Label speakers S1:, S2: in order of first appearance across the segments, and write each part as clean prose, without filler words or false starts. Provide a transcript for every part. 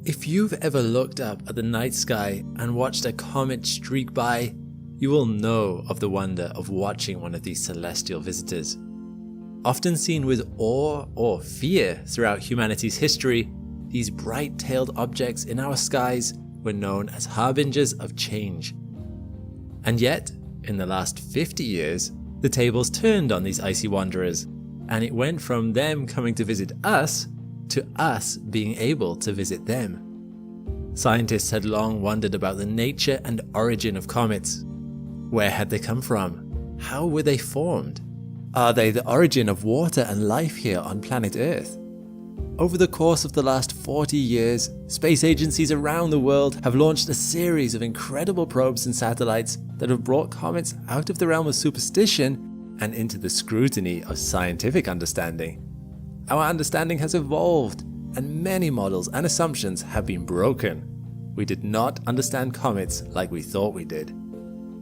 S1: If you've ever looked up at the night sky and watched a comet streak by, you will know of the wonder of watching one of these celestial visitors. Often seen with awe or fear throughout humanity's history, these bright-tailed objects in our skies were known as harbingers of change. And yet, in the last 50 years, the tables turned on these icy wanderers, and it went from them coming to visit us to us being able to visit them. Scientists had long wondered about the nature and origin of comets. Where had they come from? How were they formed? Are they the origin of water and life here on planet Earth? Over the course of the last 40 years, space agencies around the world have launched a series of incredible probes and satellites that have brought comets out of the realm of superstition and into the scrutiny of scientific understanding. Our understanding has evolved, and many models and assumptions have been broken. We did not understand comets like we thought we did.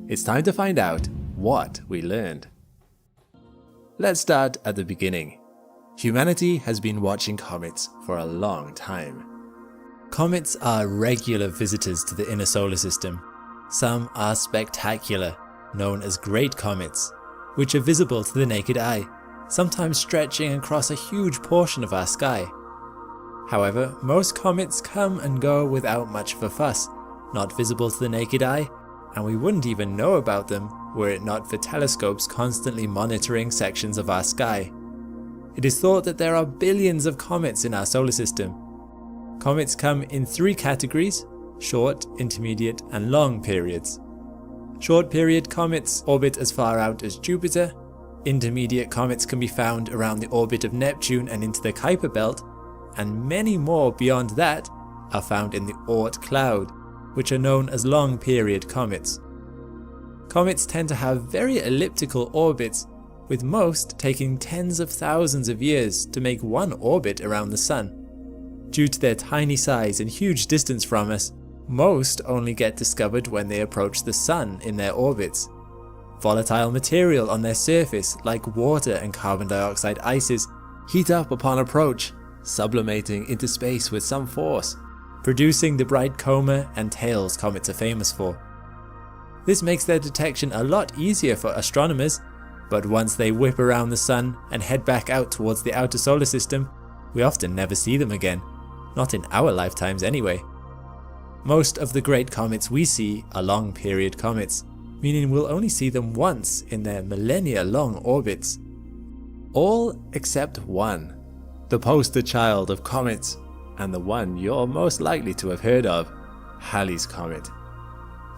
S1: It's time to find out what we learned. Let's start at the beginning. Humanity has been watching comets for a long time. Comets are regular visitors to the inner solar system. Some are spectacular, known as great comets, which are visible to the naked eye, sometimes stretching across a huge portion of our sky. However, most comets come and go without much of a fuss, not visible to the naked eye, and we wouldn't even know about them were it not for telescopes constantly monitoring sections of our sky. It is thought that there are billions of comets in our solar system. Comets come in 3 categories: short, intermediate, and long periods. Short period comets orbit as far out as Jupiter. Intermediate comets can be found around the orbit of Neptune and into the Kuiper belt, and many more beyond that are found in the Oort cloud, which are known as long period comets. Comets tend to have very elliptical orbits, with most taking tens of thousands of years to make one orbit around the Sun. Due to their tiny size and huge distance from us, most only get discovered when they approach the Sun in their orbits. Volatile material on their surface, like water and carbon dioxide ices, heat up upon approach, sublimating into space with some force, producing the bright coma and tails comets are famous for. This makes their detection a lot easier for astronomers, but once they whip around the Sun and head back out towards the outer solar system, we often never see them again, not in our lifetimes anyway. Most of the great comets we see are long period comets, meaning we'll only see them once in their millennia-long orbits. All except one, the poster child of comets, and the one you're most likely to have heard of, Halley's Comet.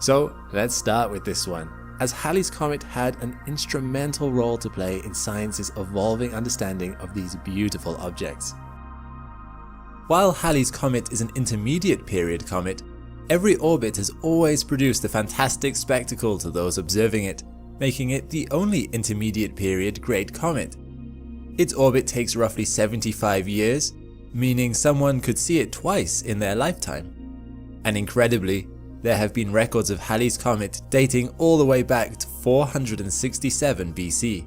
S1: So let's start with this one, as Halley's Comet had an instrumental role to play in science's evolving understanding of these beautiful objects. While Halley's Comet is an intermediate period comet, every orbit has always produced a fantastic spectacle to those observing it, making it the only intermediate period great comet. Its orbit takes roughly 75 years, meaning someone could see it twice in their lifetime. And incredibly, there have been records of Halley's Comet dating all the way back to 467 BC.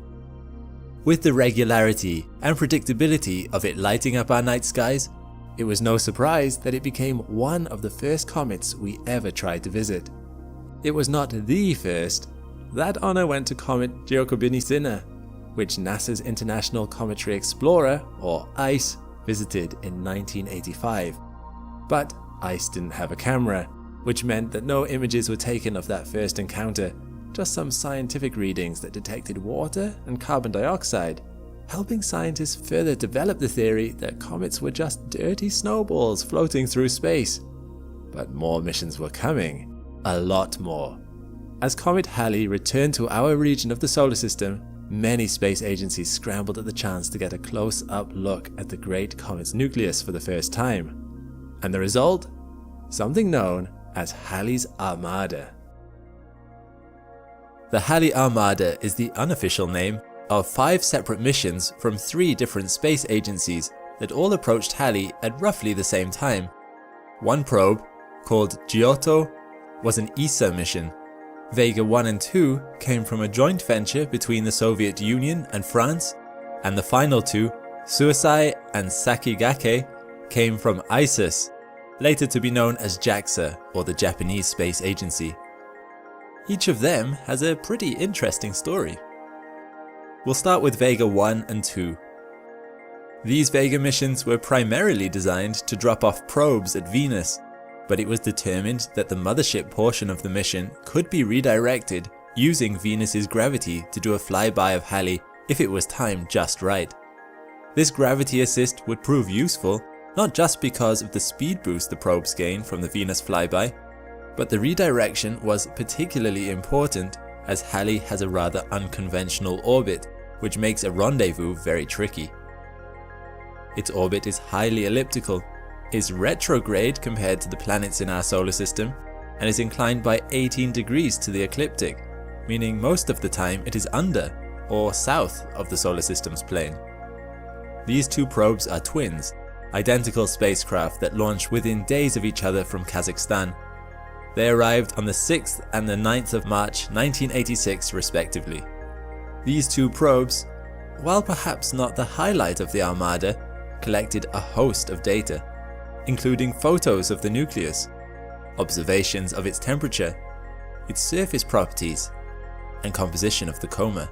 S1: With the regularity and predictability of it lighting up our night skies, it was no surprise that it became one of the first comets we ever tried to visit. It was not the first. That honor went to Comet Giacobini-Zinner, which NASA's International Cometary Explorer, or ICE, visited in 1985. But ICE didn't have a camera, which meant that no images were taken of that first encounter, just some scientific readings that detected water and carbon dioxide, helping scientists further develop the theory that comets were just dirty snowballs floating through space. But more missions were coming, a lot more. As Comet Halley returned to our region of the solar system, many space agencies scrambled at the chance to get a close-up look at the great comet's nucleus for the first time. And the result? Something known as Halley's Armada. The Halley Armada is the unofficial name of 5 separate missions from 3 different space agencies that all approached Halley at roughly the same time. One probe, called Giotto, was an ESA mission. Vega 1 and 2 came from a joint venture between the Soviet Union and France, and the final 2, Suisei and Sakigake, came from ISIS, later to be known as JAXA, or the Japanese Space Agency. Each of them has a pretty interesting story. We'll start with Vega 1 and 2. These Vega missions were primarily designed to drop off probes at Venus, but it was determined that the mothership portion of the mission could be redirected using Venus's gravity to do a flyby of Halley if it was timed just right. This gravity assist would prove useful, not just because of the speed boost the probes gain from the Venus flyby, but the redirection was particularly important as Halley has a rather unconventional orbit, which makes a rendezvous very tricky. Its orbit is highly elliptical, is retrograde compared to the planets in our solar system, and is inclined by 18 degrees to the ecliptic, meaning most of the time it is under or south of the solar system's plane. These two probes are twins, identical spacecraft that launched within days of each other from Kazakhstan. They arrived on the 6th and the 9th of March 1986 respectively. These two probes, while perhaps not the highlight of the Armada, collected a host of data, including photos of the nucleus, observations of its temperature, its surface properties, and composition of the coma.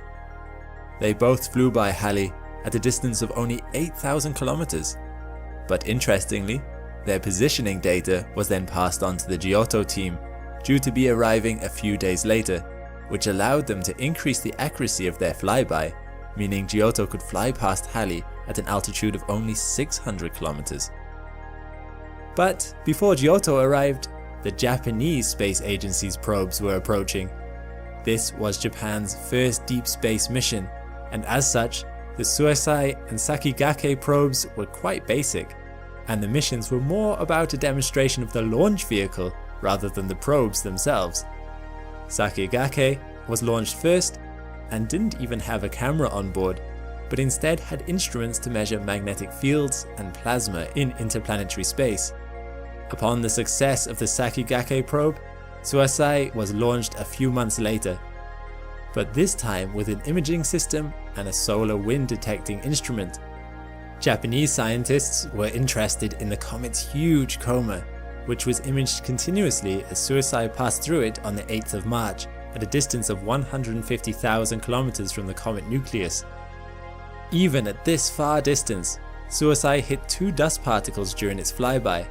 S1: They both flew by Halley at a distance of only 8,000 kilometers, but interestingly, their positioning data was then passed on to the Giotto team, due to be arriving a few days later, which allowed them to increase the accuracy of their flyby, meaning Giotto could fly past Halley at an altitude of only 600 kilometers. But before Giotto arrived, the Japanese Space Agency's probes were approaching. This was Japan's first deep space mission, and as such, the Suisei and Sakigake probes were quite basic, and the missions were more about a demonstration of the launch vehicle rather than the probes themselves. Sakigake was launched first and didn't even have a camera on board, but instead had instruments to measure magnetic fields and plasma in interplanetary space. Upon the success of the Sakigake probe, Suisei was launched a few months later, but this time with an imaging system and a solar wind detecting instrument. Japanese scientists were interested in the comet's huge coma, which was imaged continuously as Suisei passed through it on the 8th of March at a distance of 150,000 kilometers from the comet nucleus. Even at this far distance, Suisei hit 2 dust particles during its flyby.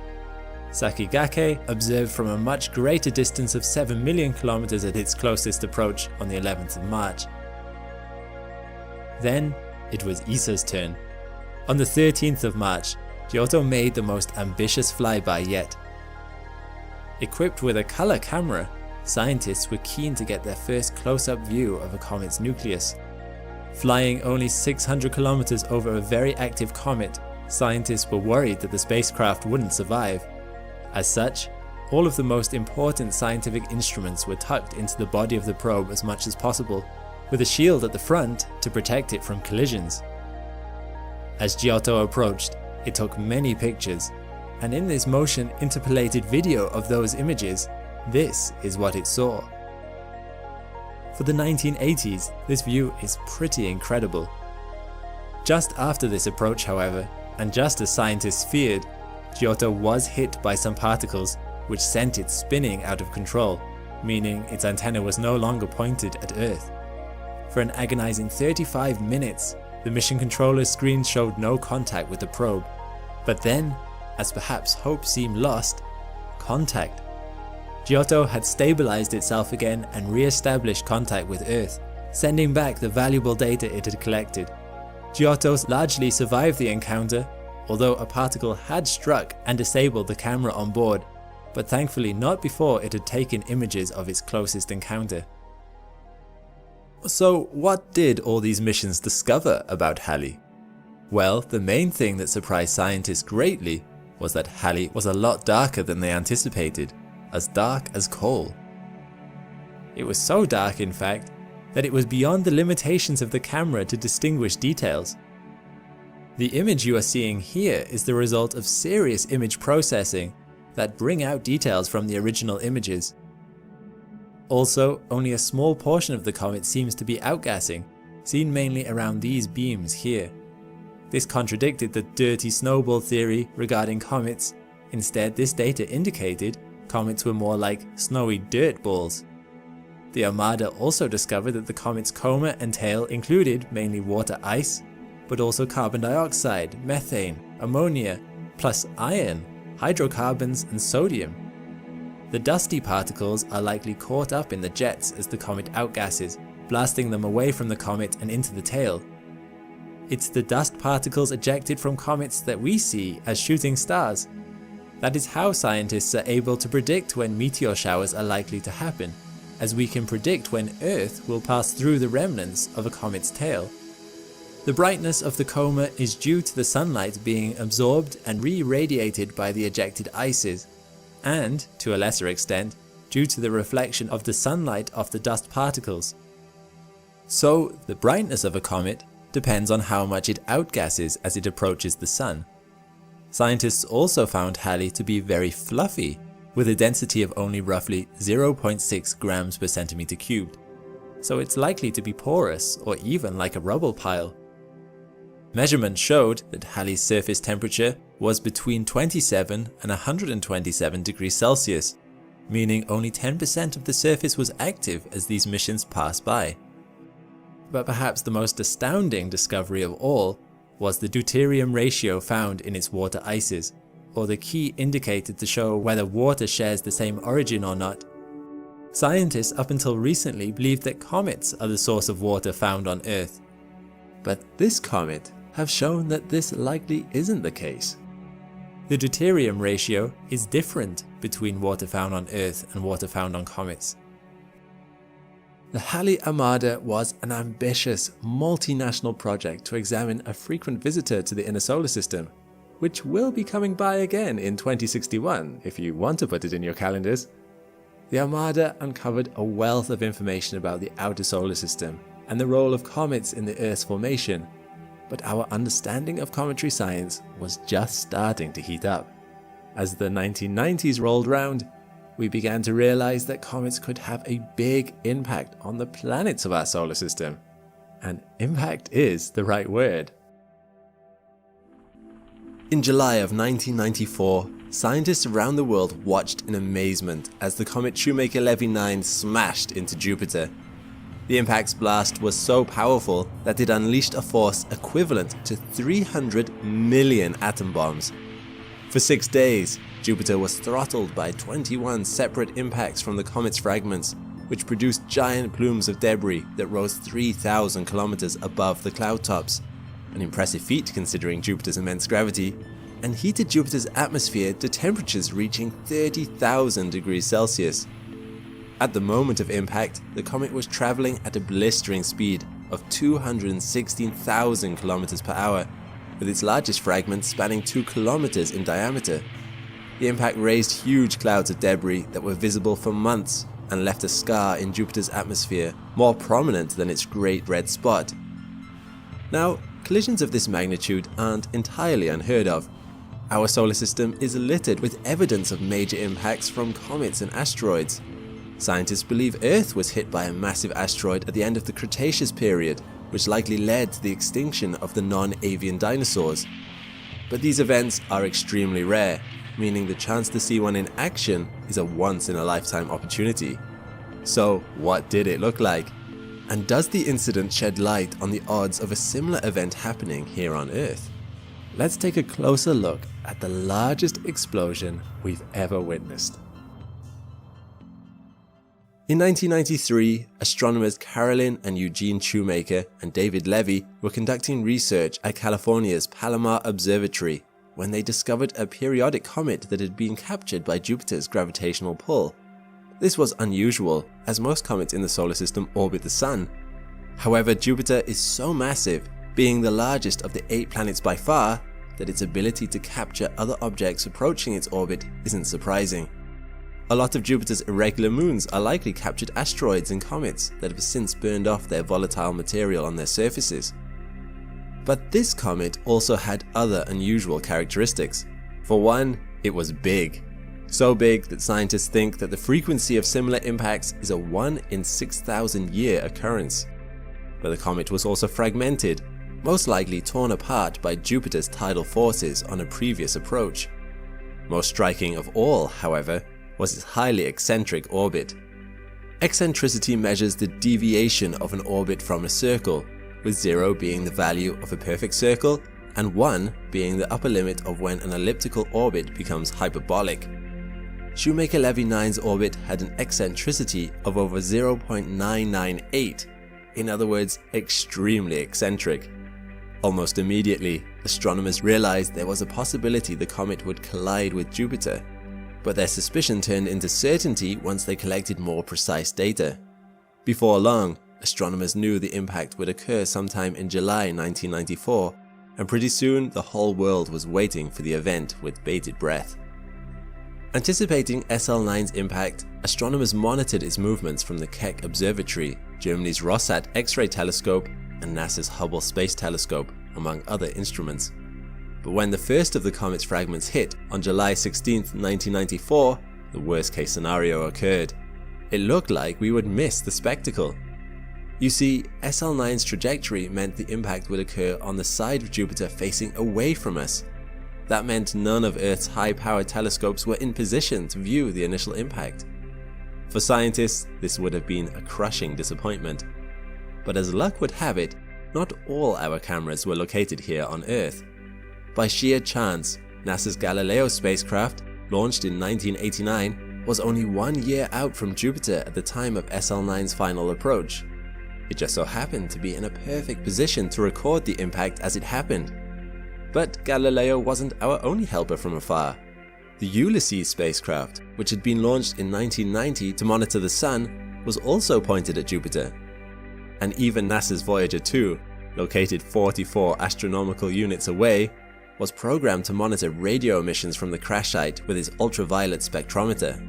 S1: Sakigake observed from a much greater distance of 7 million kilometers at its closest approach on the 11th of March. Then it was ESA's turn. On the 13th of March, Giotto made the most ambitious flyby yet. Equipped with a color camera, scientists were keen to get their first close-up view of a comet's nucleus. Flying only 600 kilometers over a very active comet, scientists were worried that the spacecraft wouldn't survive. As such, all of the most important scientific instruments were tucked into the body of the probe as much as possible, with a shield at the front to protect it from collisions. As Giotto approached, it took many pictures, and in this motion interpolated video of those images, this is what it saw. For the 1980s, this view is pretty incredible. Just after this approach, however, and just as scientists feared, Giotto was hit by some particles which sent it spinning out of control, meaning its antenna was no longer pointed at Earth. For an agonizing 35 minutes, the mission controller's screen showed no contact with the probe. But then, as perhaps hope seemed lost, contact. Giotto had stabilized itself again and re-established contact with Earth, sending back the valuable data it had collected. Giotto largely survived the encounter, although a particle had struck and disabled the camera on board, but thankfully not before it had taken images of its closest encounter. So what did all these missions discover about Halley? Well, the main thing that surprised scientists greatly was that Halley was a lot darker than they anticipated, as dark as coal. It was so dark, in fact, that it was beyond the limitations of the camera to distinguish details. The image you are seeing here is the result of serious image processing that bring out details from the original images. Also, only a small portion of the comet seems to be outgassing, seen mainly around these beams here. This contradicted the dirty snowball theory regarding comets, Instead, this data indicated comets were more like snowy dirt balls. The Armada also discovered that the comet's coma and tail included mainly water ice, but also carbon dioxide, methane, ammonia, plus iron, hydrocarbons and sodium. The dusty particles are likely caught up in the jets as the comet outgasses, blasting them away from the comet and into the tail. It's the dust particles ejected from comets that we see as shooting stars. That is how scientists are able to predict when meteor showers are likely to happen, as we can predict when Earth will pass through the remnants of a comet's tail. The brightness of the coma is due to the sunlight being absorbed and re-radiated by the ejected ices, and, to a lesser extent, due to the reflection of the sunlight off the dust particles. So, the brightness of a comet depends on how much it outgasses as it approaches the sun. Scientists also found Halley to be very fluffy, with a density of only roughly 0.6 grams per centimeter cubed, so it's likely to be porous or even like a rubble pile. Measurements showed that Halley's surface temperature was between 27 and 127 degrees Celsius, meaning only 10% of the surface was active as these missions passed by. But perhaps the most astounding discovery of all was the deuterium ratio found in its water ices, or the key indicator to show whether water shares the same origin or not. Scientists up until recently believed that comets are the source of water found on Earth. But this comet have shown that this likely isn't the case. The deuterium ratio is different between water found on Earth and water found on comets. The Halley Armada was an ambitious, multinational project to examine a frequent visitor to the inner solar system, which will be coming by again in 2061 if you want to put it in your calendars. The Armada uncovered a wealth of information about the outer solar system and the role of comets in the Earth's formation, but our understanding of cometary science was just starting to heat up. As the 1990s rolled round, we began to realize that comets could have a big impact on the planets of our solar system. And impact is the right word. In July of 1994, scientists around the world watched in amazement as the comet Shoemaker-Levy 9 smashed into Jupiter. The impact's blast was so powerful that it unleashed a force equivalent to 300 million atom bombs. For 6 days, Jupiter was throttled by 21 separate impacts from the comet's fragments, which produced giant plumes of debris that rose 3,000 kilometers above the cloud tops, an impressive feat considering Jupiter's immense gravity, and heated Jupiter's atmosphere to temperatures reaching 30,000 degrees Celsius. At the moment of impact, the comet was traveling at a blistering speed of 216,000 kilometers per hour, with its largest fragment spanning 2 kilometers in diameter. The impact raised huge clouds of debris that were visible for months and left a scar in Jupiter's atmosphere more prominent than its great red spot. Now, collisions of this magnitude aren't entirely unheard of. Our solar system is littered with evidence of major impacts from comets and asteroids. Scientists believe Earth was hit by a massive asteroid at the end of the Cretaceous period, which likely led to the extinction of the non-avian dinosaurs. But these events are extremely rare, meaning the chance to see one in action is a once-in-a-lifetime opportunity. So, what did it look like? And does the incident shed light on the odds of a similar event happening here on Earth? Let's take a closer look at the largest explosion we've ever witnessed. In 1993, astronomers Carolyn and Eugene Shoemaker and David Levy were conducting research at California's Palomar Observatory when they discovered a periodic comet that had been captured by Jupiter's gravitational pull. This was unusual, as most comets in the solar system orbit the Sun. However, Jupiter is so massive, being the largest of the 8 planets by far, that its ability to capture other objects approaching its orbit isn't surprising. A lot of Jupiter's irregular moons are likely captured asteroids and comets that have since burned off their volatile material on their surfaces. But this comet also had other unusual characteristics. For one, it was big. So big that scientists think that the frequency of similar impacts is a 1 in 6,000 year occurrence. But the comet was also fragmented, most likely torn apart by Jupiter's tidal forces on a previous approach. Most striking of all, however, was its highly eccentric orbit. Eccentricity measures the deviation of an orbit from a circle, with 0 being the value of a perfect circle and 1 being the upper limit of when an elliptical orbit becomes hyperbolic. Shoemaker-Levy 9's orbit had an eccentricity of over 0.998, in other words, extremely eccentric. Almost immediately, astronomers realized there was a possibility the comet would collide with Jupiter, but their suspicion turned into certainty once they collected more precise data. Before long, astronomers knew the impact would occur sometime in July 1994, and pretty soon the whole world was waiting for the event with bated breath. Anticipating SL9's impact, astronomers monitored its movements from the Keck Observatory, Germany's Rosetta X-ray telescope, and NASA's Hubble Space Telescope, among other instruments. But when the first of the comet's fragments hit on July 16, 1994, the worst-case scenario occurred. It looked like we would miss the spectacle. You see, SL9's trajectory meant the impact would occur on the side of Jupiter facing away from us. That meant none of Earth's high-powered telescopes were in position to view the initial impact. For scientists, this would have been a crushing disappointment. But as luck would have it, not all our cameras were located here on Earth. By sheer chance, NASA's Galileo spacecraft, launched in 1989, was only 1 year out from Jupiter at the time of SL9's final approach. It just so happened to be in a perfect position to record the impact as it happened. But Galileo wasn't our only helper from afar. The Ulysses spacecraft, which had been launched in 1990 to monitor the Sun, was also pointed at Jupiter. And even NASA's Voyager 2, located 44 astronomical units away, was programmed to monitor radio emissions from the crash site with its ultraviolet spectrometer.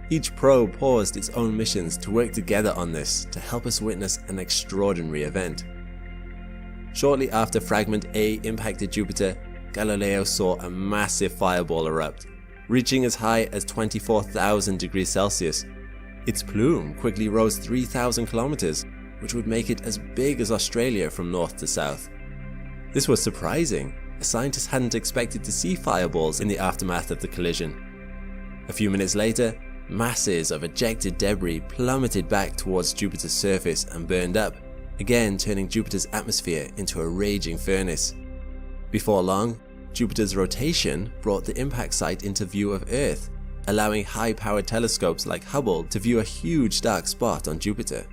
S1: Each probe paused its own missions to work together on this to help us witness an extraordinary event. Shortly after Fragment A impacted Jupiter, Galileo saw a massive fireball erupt, reaching as high as 24,000 degrees Celsius. Its plume quickly rose 3,000 kilometers, which would make it as big as Australia from north to south. This was surprising, as scientists hadn't expected to see fireballs in the aftermath of the collision. A few minutes later, masses of ejected debris plummeted back towards Jupiter's surface and burned up, again turning Jupiter's atmosphere into a raging furnace. Before long, Jupiter's rotation brought the impact site into view of Earth, allowing high-powered telescopes like Hubble to view a huge dark spot on Jupiter.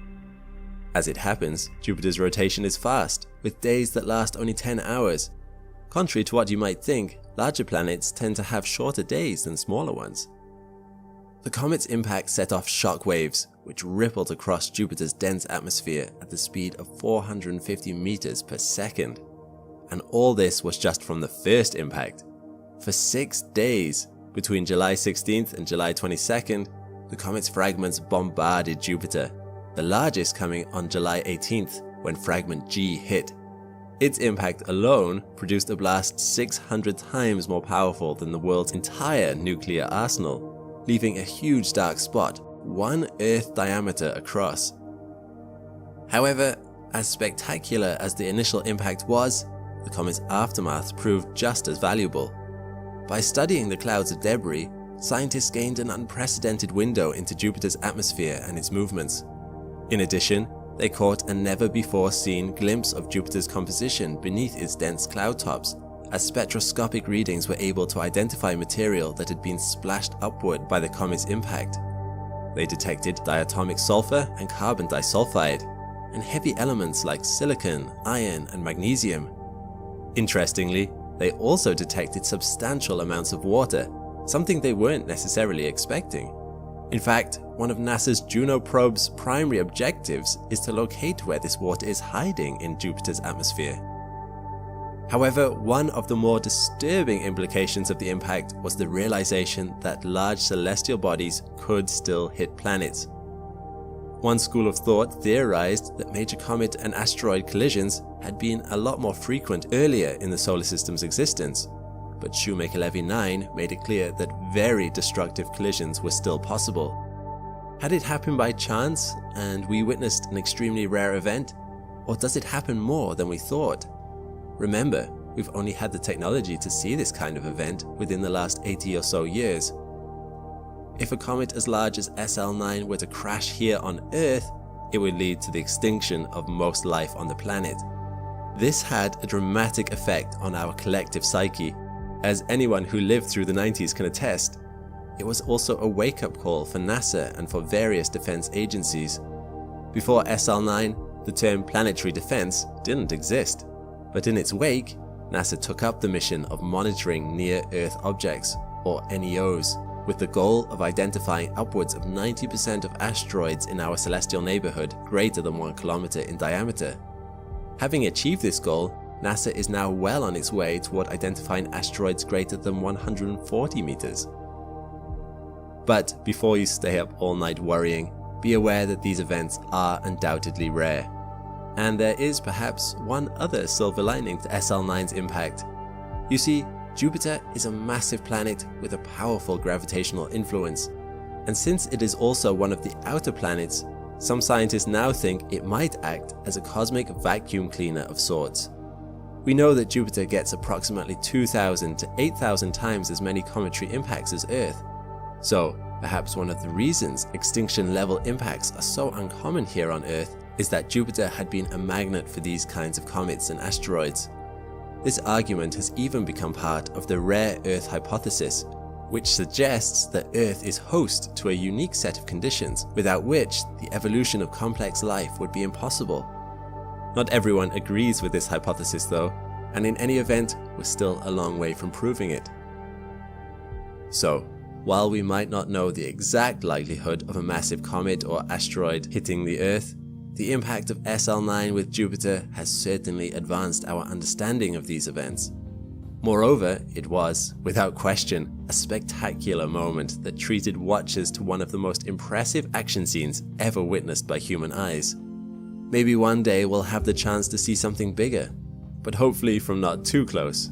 S1: As it happens, Jupiter's rotation is fast, with days that last only 10 hours. Contrary to what you might think, larger planets tend to have shorter days than smaller ones. The comet's impact set off shock waves, which rippled across Jupiter's dense atmosphere at the speed of 450 meters per second. And all this was just from the first impact. For 6 days, between July 16th and July 22nd, the comet's fragments bombarded Jupiter, the largest coming on July 18th when fragment G hit. Its impact alone produced a blast 600 times more powerful than the world's entire nuclear arsenal, leaving a huge dark spot 1 Earth diameter across. However, as spectacular as the initial impact was, the comet's aftermath proved just as valuable. By studying the clouds of debris, scientists gained an unprecedented window into Jupiter's atmosphere and its movements. In addition, they caught a never-before-seen glimpse of Jupiter's composition beneath its dense cloud tops, as spectroscopic readings were able to identify material that had been splashed upward by the comet's impact. They detected diatomic sulfur and carbon disulfide, and heavy elements like silicon, iron, and magnesium. Interestingly, they also detected substantial amounts of water, something they weren't necessarily expecting. In fact, one of NASA's Juno probe's primary objectives is to locate where this water is hiding in Jupiter's atmosphere. However, one of the more disturbing implications of the impact was the realization that large celestial bodies could still hit planets. One school of thought theorized that major comet and asteroid collisions had been a lot more frequent earlier in the solar system's existence, but Shoemaker-Levy 9 made it clear that very destructive collisions were still possible. Had it happened by chance and we witnessed an extremely rare event, or does it happen more than we thought? Remember, we've only had the technology to see this kind of event within the last 80 or so years. If a comet as large as SL9 were to crash here on Earth, it would lead to the extinction of most life on the planet. This had a dramatic effect on our collective psyche, as anyone who lived through the 90s can attest. It was also a wake-up call for NASA and for various defense agencies. Before SL9, the term planetary defense didn't exist, but in its wake, NASA took up the mission of monitoring near-Earth objects, or NEOs, with the goal of identifying upwards of 90% of asteroids in our celestial neighborhood greater than 1 kilometer in diameter. Having achieved this goal, NASA is now well on its way toward identifying asteroids greater than 140 meters. But before you stay up all night worrying, be aware that these events are undoubtedly rare. And there is perhaps one other silver lining to SL9's impact. You see, Jupiter is a massive planet with a powerful gravitational influence, and since it is also one of the outer planets, some scientists now think it might act as a cosmic vacuum cleaner of sorts. We know that Jupiter gets approximately 2,000 to 8,000 times as many cometary impacts as Earth, so perhaps one of the reasons extinction-level impacts are so uncommon here on Earth is that Jupiter had been a magnet for these kinds of comets and asteroids. This argument has even become part of the rare Earth hypothesis, which suggests that Earth is host to a unique set of conditions without which the evolution of complex life would be impossible. Not everyone agrees with this hypothesis though, and in any event, we're still a long way from proving it. So, while we might not know the exact likelihood of a massive comet or asteroid hitting the Earth, the impact of SL9 with Jupiter has certainly advanced our understanding of these events. Moreover, it was, without question, a spectacular moment that treated watchers to one of the most impressive action scenes ever witnessed by human eyes. Maybe one day we'll have the chance to see something bigger, but hopefully from not too close.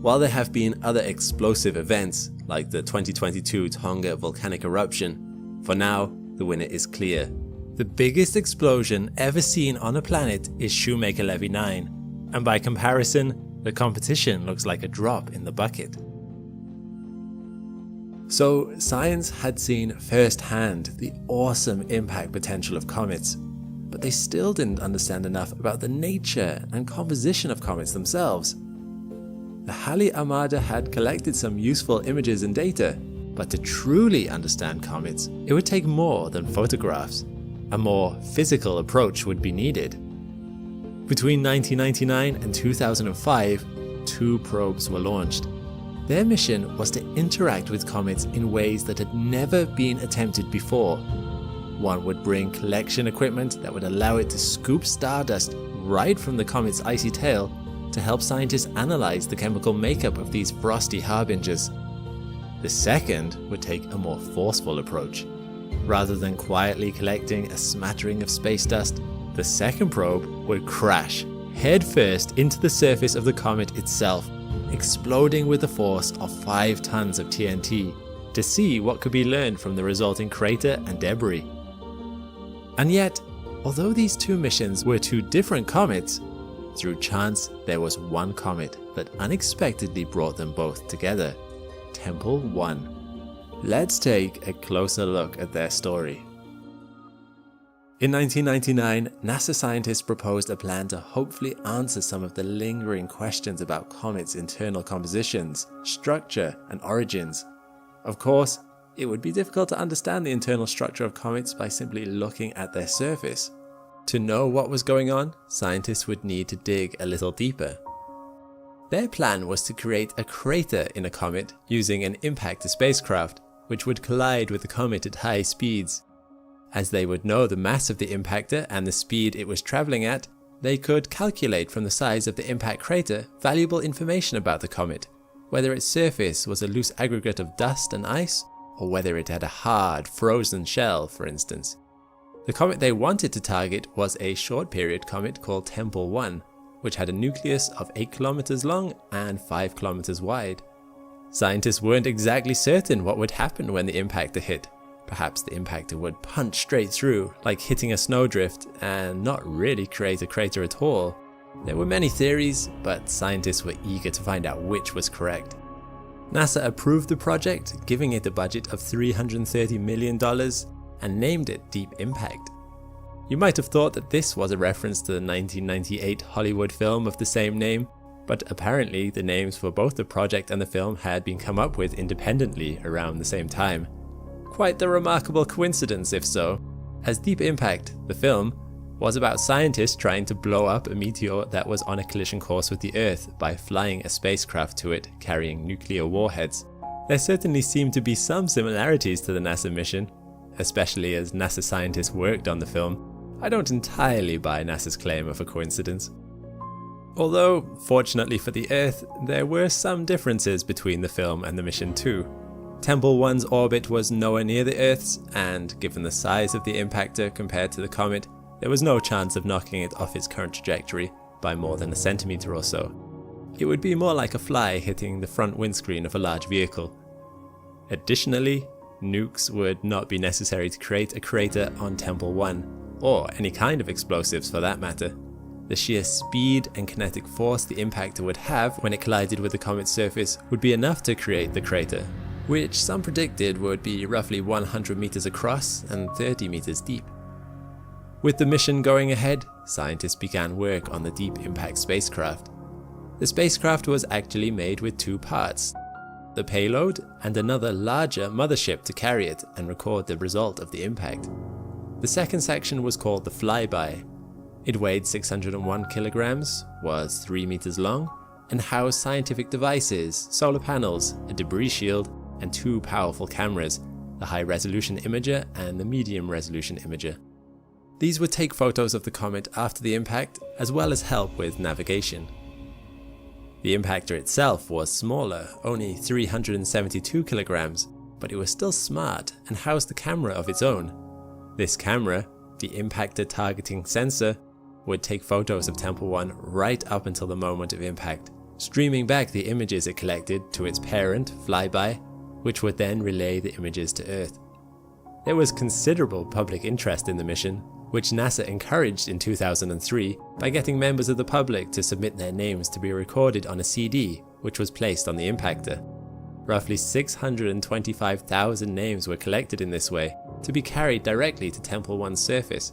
S1: While there have been other explosive events, like the 2022 Tonga volcanic eruption, for now, the winner is clear. The biggest explosion ever seen on a planet is Shoemaker-Levy 9, and by comparison, the competition looks like a drop in the bucket. So, science had seen firsthand the awesome impact potential of comets, but they still didn't understand enough about the nature and composition of comets themselves. The Halley Armada had collected some useful images and data, but to truly understand comets, it would take more than photographs. A more physical approach would be needed. Between 1999 and 2005, 2 probes were launched. Their mission was to interact with comets in ways that had never been attempted before. One would bring collection equipment that would allow it to scoop stardust right from the comet's icy tail to help scientists analyze the chemical makeup of these frosty harbingers. The second would take a more forceful approach. Rather than quietly collecting a smattering of space dust, the second probe would crash headfirst into the surface of the comet itself, exploding with the force of 5 tons of TNT, to see what could be learned from the resulting crater and debris. And yet, although these 2 missions were 2 different comets, through chance there was one comet that unexpectedly brought them both together, Tempel 1. Let's take a closer look at their story. In 1999, NASA scientists proposed a plan to hopefully answer some of the lingering questions about comets' internal compositions, structure, and origins. Of course, it would be difficult to understand the internal structure of comets by simply looking at their surface. To know what was going on, scientists would need to dig a little deeper. Their plan was to create a crater in a comet using an impactor spacecraft, which would collide with the comet at high speeds. As they would know the mass of the impactor and the speed it was traveling at, they could calculate from the size of the impact crater valuable information about the comet, whether its surface was a loose aggregate of dust and ice, or whether it had a hard, frozen shell, for instance. The comet they wanted to target was a short-period comet called Tempel 1, which had a nucleus of 8 kilometers long and 5 kilometers wide. Scientists weren't exactly certain what would happen when the impactor hit. Perhaps the impactor would punch straight through, like hitting a snowdrift, and not really create a crater at all. There were many theories, but scientists were eager to find out which was correct. NASA approved the project, giving it a budget of $330 million and named it Deep Impact. You might have thought that this was a reference to the 1998 Hollywood film of the same name, but apparently the names for both the project and the film had been come up with independently around the same time. Quite the remarkable coincidence if so, as Deep Impact, the film, was about scientists trying to blow up a meteor that was on a collision course with the Earth by flying a spacecraft to it carrying nuclear warheads. There certainly seemed to be some similarities to the NASA mission, especially as NASA scientists worked on the film. I don't entirely buy NASA's claim of a coincidence. Although, fortunately for the Earth, there were some differences between the film and the mission too. Temple 1's orbit was nowhere near the Earth's, and given the size of the impactor compared to the Comet, there was no chance of knocking it off its current trajectory by more than a centimeter or so. It would be more like a fly hitting the front windscreen of a large vehicle. Additionally, nukes would not be necessary to create a crater on Temple 1, or any kind of explosives for that matter. The sheer speed and kinetic force the impactor would have when it collided with the comet's surface would be enough to create the crater, which some predicted would be roughly 100 meters across and 30 meters deep. With the mission going ahead, scientists began work on the Deep Impact spacecraft. The spacecraft was actually made with two parts, the payload and another larger mothership to carry it and record the result of the impact. The second section was called the flyby. It weighed 601 kilograms, was 3 meters long, and housed scientific devices, solar panels, a debris shield, and two powerful cameras, the high-resolution imager and the medium-resolution imager. These would take photos of the comet after the impact, as well as help with navigation. The impactor itself was smaller, only 372 kilograms, but it was still smart and housed a camera of its own. This camera, the impactor targeting sensor, would take photos of Temple 1 right up until the moment of impact, streaming back the images it collected to its parent, Flyby, which would then relay the images to Earth. There was considerable public interest in the mission, which NASA encouraged in 2003 by getting members of the public to submit their names to be recorded on a CD, which was placed on the impactor. Roughly 625,000 names were collected in this way, to be carried directly to Temple 1's surface.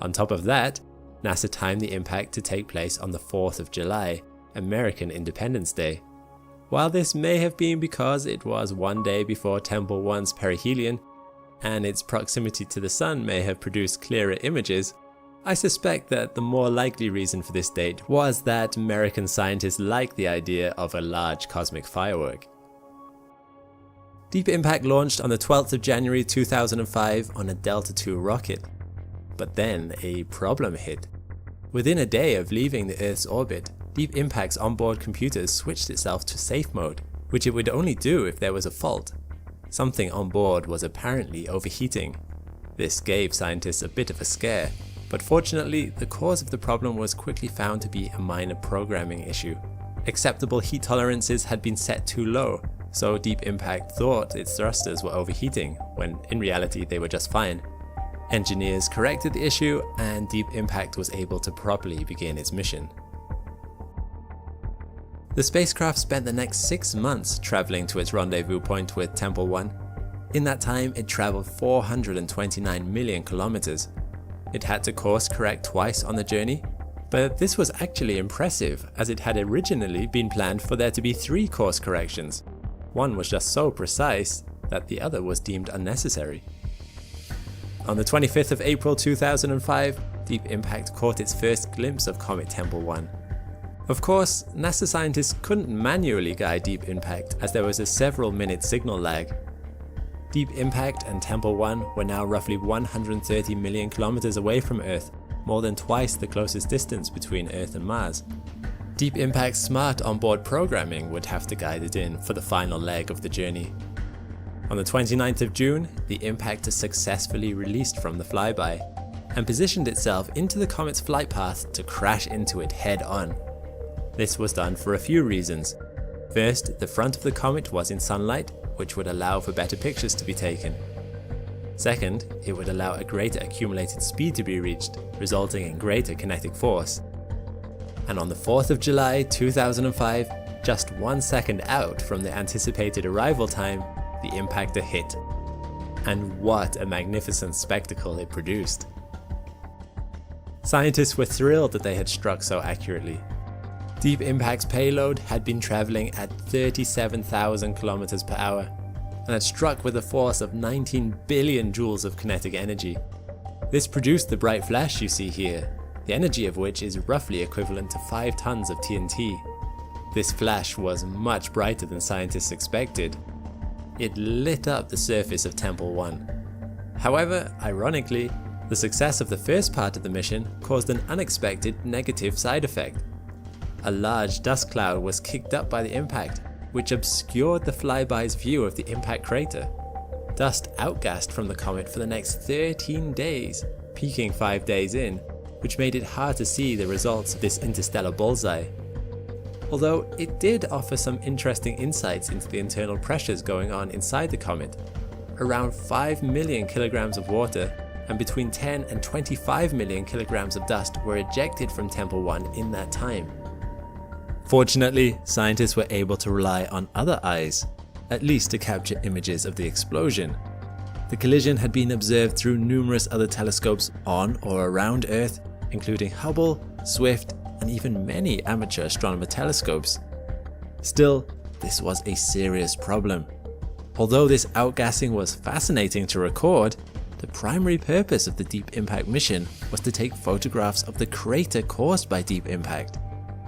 S1: On top of that, NASA timed the impact to take place on the 4th of July, American Independence Day. While this may have been because it was one day before Temple 1's perihelion, and its proximity to the Sun may have produced clearer images, I suspect that the more likely reason for this date was that American scientists liked the idea of a large cosmic firework. Deep Impact launched on the 12th of January 2005 on a Delta II rocket. But then a problem hit. Within a day of leaving the Earth's orbit, Deep Impact's onboard computers switched itself to safe mode, which it would only do if there was a fault. Something on board was apparently overheating. This gave scientists a bit of a scare, but fortunately the cause of the problem was quickly found to be a minor programming issue. Acceptable heat tolerances had been set too low, so Deep Impact thought its thrusters were overheating, when in reality they were just fine. Engineers corrected the issue, and Deep Impact was able to properly begin its mission. The spacecraft spent the next 6 months traveling to its rendezvous point with Temple 1. In that time, it traveled 429 million kilometers. It had to course correct twice on the journey, but this was actually impressive as it had originally been planned for there to be 3 course corrections. One was just so precise that the other was deemed unnecessary. On the 25th of April 2005, Deep Impact caught its first glimpse of Comet Temple 1. Of course, NASA scientists couldn't manually guide Deep Impact as there was a several-minute signal lag. Deep Impact and Temple 1 were now roughly 130 million kilometers away from Earth, more than twice the closest distance between Earth and Mars. Deep Impact's smart onboard programming would have to guide it in for the final leg of the journey. On the 29th of June, the impactor successfully released from the flyby and positioned itself into the comet's flight path to crash into it head-on. This was done for a few reasons. First, the front of the comet was in sunlight, which would allow for better pictures to be taken. Second, it would allow a greater accumulated speed to be reached, resulting in greater kinetic force. And on the 4th of July 2005, just 1 second out from the anticipated arrival time, the impactor hit. And what a magnificent spectacle it produced. Scientists were thrilled that they had struck so accurately. Deep Impact's payload had been traveling at 37,000 kilometers per hour and had struck with a force of 19 billion joules of kinetic energy. This produced the bright flash you see here, the energy of which is roughly equivalent to 5 tons of TNT. This flash was much brighter than scientists expected. It lit up the surface of Temple 1. However, ironically, the success of the first part of the mission caused an unexpected negative side effect. A large dust cloud was kicked up by the impact, which obscured the flyby's view of the impact crater. Dust outgassed from the comet for the next 13 days, peaking 5 days in, which made it hard to see the results of this interstellar bullseye. Although it did offer some interesting insights into the internal pressures going on inside the comet. Around 5 million kilograms of water and between 10 and 25 million kilograms of dust were ejected from Temple 1 in that time. Fortunately, scientists were able to rely on other eyes, at least to capture images of the explosion. The collision had been observed through numerous other telescopes on or around Earth, including Hubble, Swift, and even many amateur astronomer telescopes. Still, this was a serious problem. Although this outgassing was fascinating to record, the primary purpose of the Deep Impact mission was to take photographs of the crater caused by Deep Impact.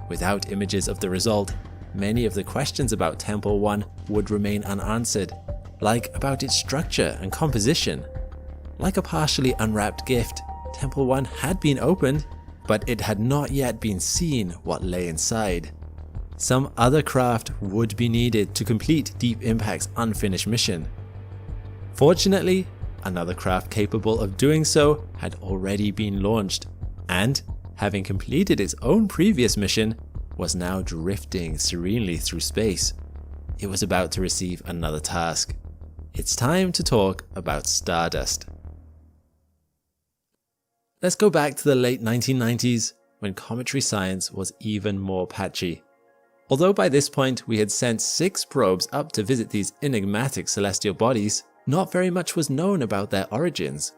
S1: Without images of the result, many of the questions about Temple 1 would remain unanswered, like about its structure and composition. Like a partially unwrapped gift, Temple 1 had been opened, but it had not yet been seen what lay inside. Some other craft would be needed to complete Deep Impact's unfinished mission. Fortunately, another craft capable of doing so had already been launched, and, having completed its own previous mission, was now drifting serenely through space. It was about to receive another task. It's time to talk about Stardust. Let's go back to the late 1990s, when cometary science was even more patchy. Although by this point we had sent 6 probes up to visit these enigmatic celestial bodies, not very much was known about their origins.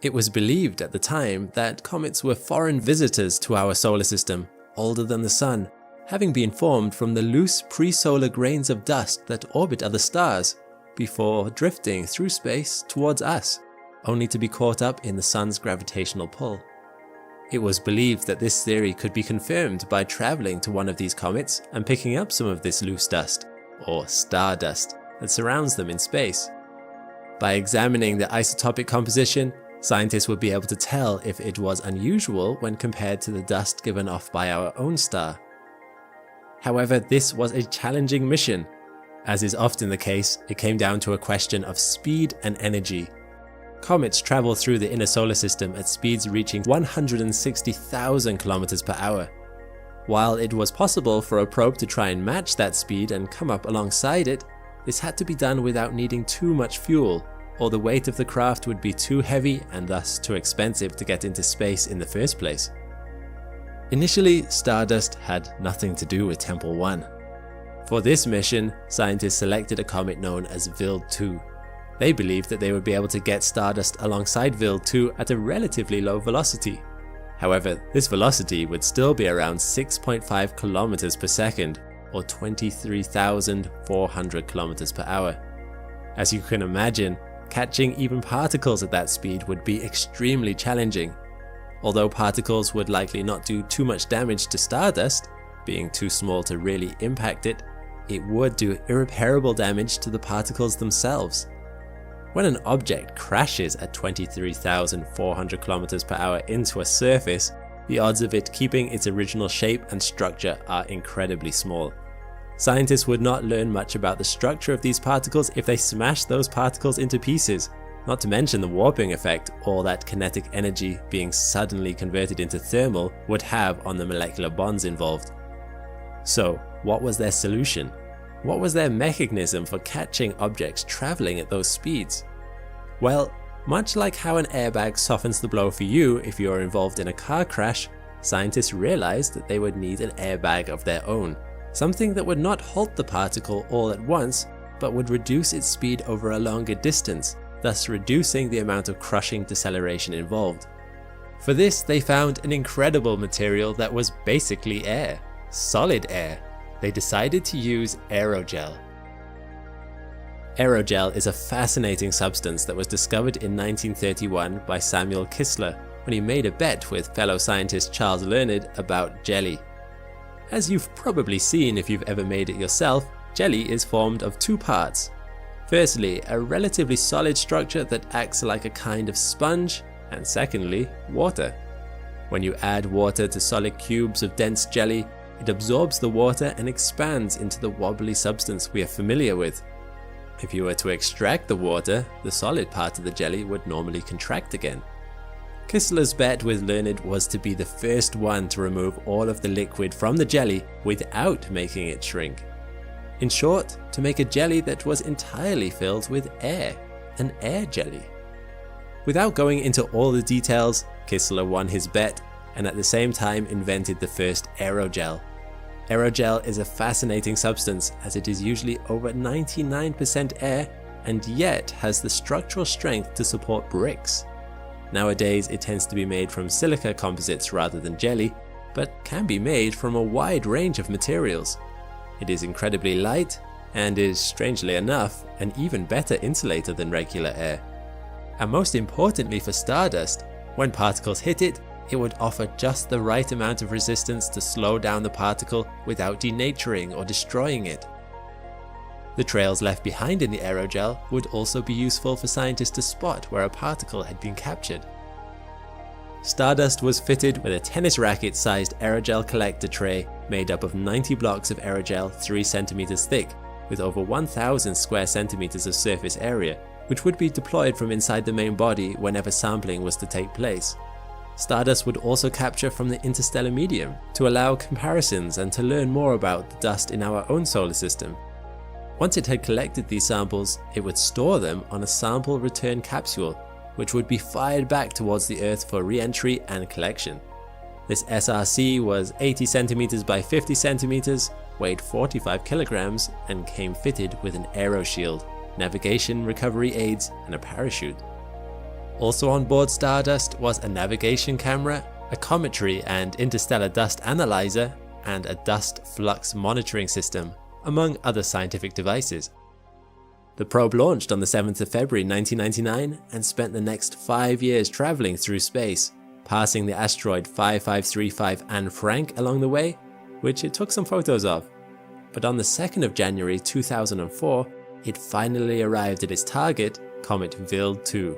S1: It was believed at the time that comets were foreign visitors to our solar system, older than the Sun, having been formed from the loose pre-solar grains of dust that orbit other stars, before drifting through space towards us, only to be caught up in the Sun's gravitational pull. It was believed that this theory could be confirmed by traveling to one of these comets and picking up some of this loose dust, or stardust, that surrounds them in space. By examining the isotopic composition, scientists would be able to tell if it was unusual when compared to the dust given off by our own star. However, this was a challenging mission. As is often the case, it came down to a question of speed and energy. Comets travel through the inner solar system at speeds reaching 160,000 kilometers per hour. While it was possible for a probe to try and match that speed and come up alongside it, this had to be done without needing too much fuel, or the weight of the craft would be too heavy and thus too expensive to get into space in the first place. Initially, Stardust had nothing to do with Temple 1. For this mission, scientists selected a comet known as Wild 2. They believed that they would be able to get Stardust alongside Wild 2 at a relatively low velocity. However, this velocity would still be around 6.5 kilometers per second, or 23,400 kilometers per hour. As you can imagine, catching even particles at that speed would be extremely challenging. Although particles would likely not do too much damage to Stardust, being too small to really impact it, it would do irreparable damage to the particles themselves. When an object crashes at 23,400 kilometers per hour into a surface, the odds of it keeping its original shape and structure are incredibly small. Scientists would not learn much about the structure of these particles if they smashed those particles into pieces, not to mention the warping effect all that kinetic energy being suddenly converted into thermal would have on the molecular bonds involved. So, what was their solution? What was their mechanism for catching objects traveling at those speeds? Well, much like how an airbag softens the blow for you if you are involved in a car crash, scientists realized that they would need an airbag of their own, something that would not halt the particle all at once, but would reduce its speed over a longer distance, thus reducing the amount of crushing deceleration involved. For this, they found an incredible material that was basically air, solid air. They decided to use aerogel. Aerogel is a fascinating substance that was discovered in 1931 by Samuel Kistler when he made a bet with fellow scientist Charles Leonard about jelly. As you've probably seen if you've ever made it yourself, jelly is formed of two parts. Firstly, a relatively solid structure that acts like a kind of sponge, and secondly, water. When you add water to solid cubes of dense jelly, it absorbs the water and expands into the wobbly substance we are familiar with. If you were to extract the water, the solid part of the jelly would normally contract again. Kistler's bet with Leonard was to be the first one to remove all of the liquid from the jelly without making it shrink. In short, to make a jelly that was entirely filled with air, an air jelly. Without going into all the details, Kistler won his bet and at the same time invented the first aerogel. Aerogel is a fascinating substance as it is usually over 99% air and yet has the structural strength to support bricks. Nowadays it tends to be made from silica composites rather than jelly, but can be made from a wide range of materials. It is incredibly light and is, strangely enough, an even better insulator than regular air. And most importantly for stardust, when particles hit it, it would offer just the right amount of resistance to slow down the particle without denaturing or destroying it. The trails left behind in the aerogel would also be useful for scientists to spot where a particle had been captured. Stardust was fitted with a tennis racket-sized aerogel collector tray made up of 90 blocks of aerogel 3 cm thick, with over 1,000 square centimeters of surface area, which would be deployed from inside the main body whenever sampling was to take place. Stardust would also capture from the interstellar medium to allow comparisons and to learn more about the dust in our own solar system. Once it had collected these samples, it would store them on a sample return capsule, which would be fired back towards the Earth for re-entry and collection. This SRC was 80 cm by 50 cm, weighed 45 kilograms, and came fitted with an aero shield, navigation recovery aids, and a parachute. Also on board Stardust was a navigation camera, a cometry and interstellar dust analyzer, and a dust flux monitoring system, among other scientific devices. The probe launched on the 7th of February 1999 and spent the next 5 years traveling through space, passing the asteroid 5535 Anne Frank along the way, which it took some photos of. But on the 2nd of January 2004, it finally arrived at its target, Comet Philae 2.